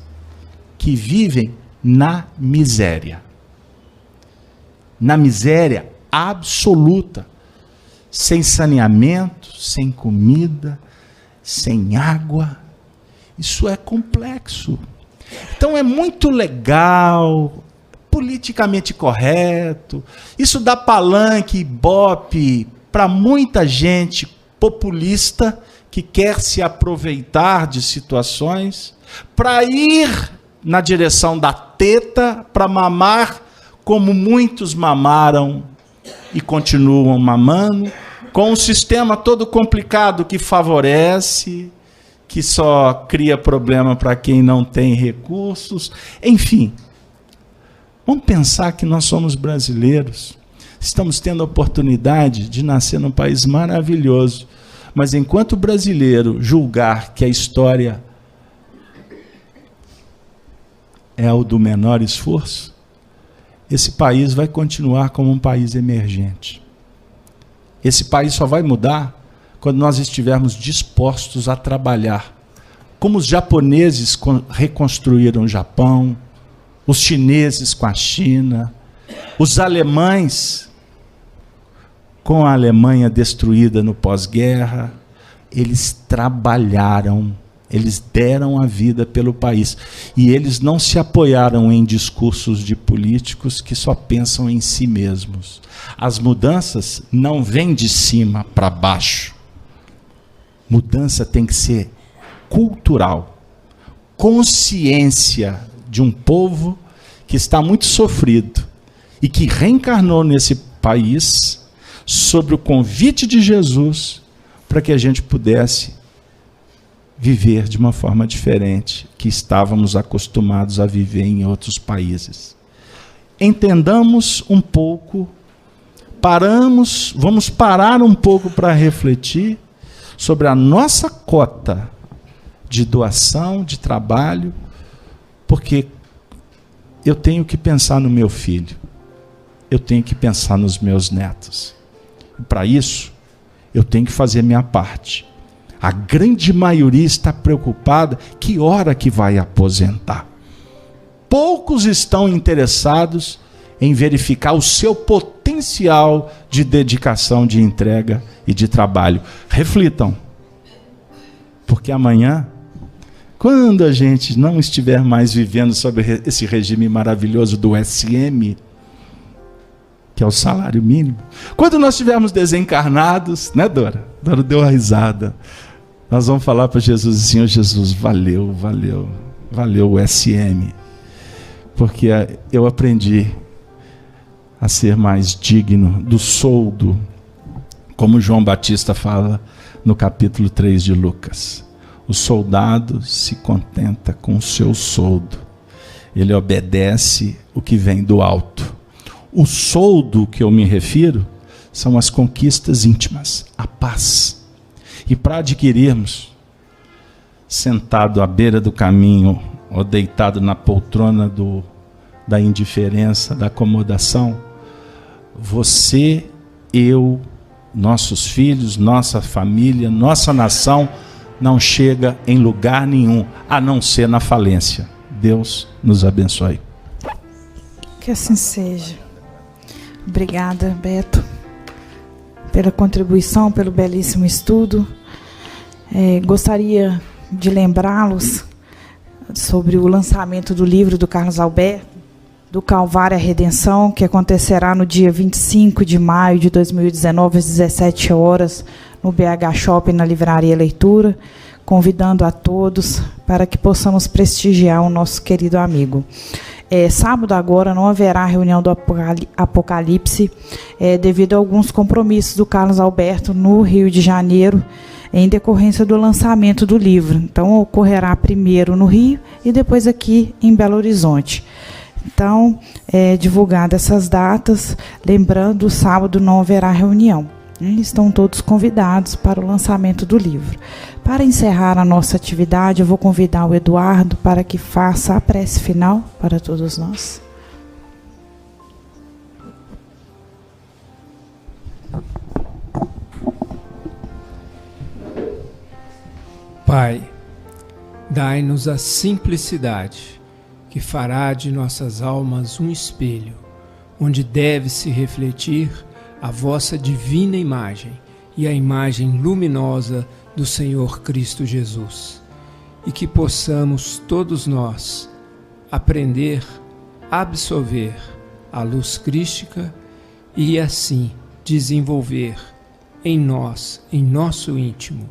que vivem na miséria. Na miséria absoluta, sem saneamento, sem comida, sem água. Isso é complexo. Então é muito legal, politicamente correto, isso dá palanque, ibope para muita gente populista que quer se aproveitar de situações, para ir na direção da teta, para mamar como muitos mamaram e continuam mamando, com um sistema todo complicado que favorece, que só cria problema para quem não tem recursos. Enfim, vamos pensar que nós somos brasileiros, estamos tendo a oportunidade de nascer num país maravilhoso, mas enquanto o brasileiro julgar que a história é o do menor esforço, esse país vai continuar como um país emergente. Esse país só vai mudar quando nós estivermos dispostos a trabalhar, como os japoneses reconstruíram o Japão, os chineses com a China, os alemães com a Alemanha destruída no pós-guerra. Eles trabalharam, eles deram a vida pelo país. E eles não se apoiaram em discursos de políticos que só pensam em si mesmos. As mudanças não vêm de cima para baixo. Mudança tem que ser cultural. Consciência de um povo que está muito sofrido e que reencarnou nesse país sobre o convite de Jesus para que a gente pudesse viver de uma forma diferente que estávamos acostumados a viver em outros países. Entendamos um pouco, vamos parar um pouco para refletir sobre a nossa cota de doação, de trabalho, porque eu tenho que pensar no meu filho, eu tenho que pensar nos meus netos. E para isso, eu tenho que fazer minha parte. A grande maioria está preocupada que hora que vai aposentar. Poucos estão interessados em verificar o seu potencial de dedicação, de entrega e de trabalho. Reflitam, porque amanhã, quando a gente não estiver mais vivendo sob esse regime maravilhoso do SM, que é o salário mínimo, quando nós estivermos desencarnados, né, Dora? Dora deu uma risada. Nós vamos falar para Jesus, Senhor Jesus, valeu o SM, porque eu aprendi a ser mais digno do soldo Como João Batista fala no capítulo 3 de Lucas. O soldado se contenta com o seu soldo. Ele obedece o que vem do alto. O soldo que eu me refiro são as conquistas íntimas, a paz. E para adquirirmos, sentado à beira do caminho, ou deitado na poltrona da indiferença, da acomodação, você, eu, nossos filhos, nossa família, nossa nação, não chega em lugar nenhum, a não ser na falência. Deus nos abençoe. Que assim seja. Obrigada, Beto, pela contribuição, pelo belíssimo estudo. Gostaria de lembrá-los sobre o lançamento do livro do Carlos Alberto, do Calvário à Redenção, que acontecerá no dia 25 de maio de 2019, às 17 horas, no BH Shopping, na Livraria Leitura, convidando a todos para que possamos prestigiar o nosso querido amigo. Sábado agora não haverá reunião do Apocalipse, devido a alguns compromissos do Carlos Alberto no Rio de Janeiro, em decorrência do lançamento do livro. Então, ocorrerá primeiro no Rio e depois aqui em Belo Horizonte. Então, divulgadas essas datas, lembrando, sábado não haverá reunião. Estão todos convidados para o lançamento do livro. Para encerrar a nossa atividade, eu vou convidar o Eduardo para que faça a prece final para todos nós. Pai, dai-nos a simplicidade que fará de nossas almas um espelho, onde deve se refletir a vossa divina imagem e a imagem luminosa do Senhor Cristo Jesus, e que possamos todos nós aprender, absorver a luz crística e assim desenvolver em nós, em nosso íntimo,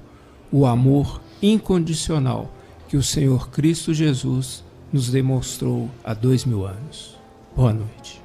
o amor incondicional que o Senhor Cristo Jesus nos demonstrou há 2000 anos. Boa noite.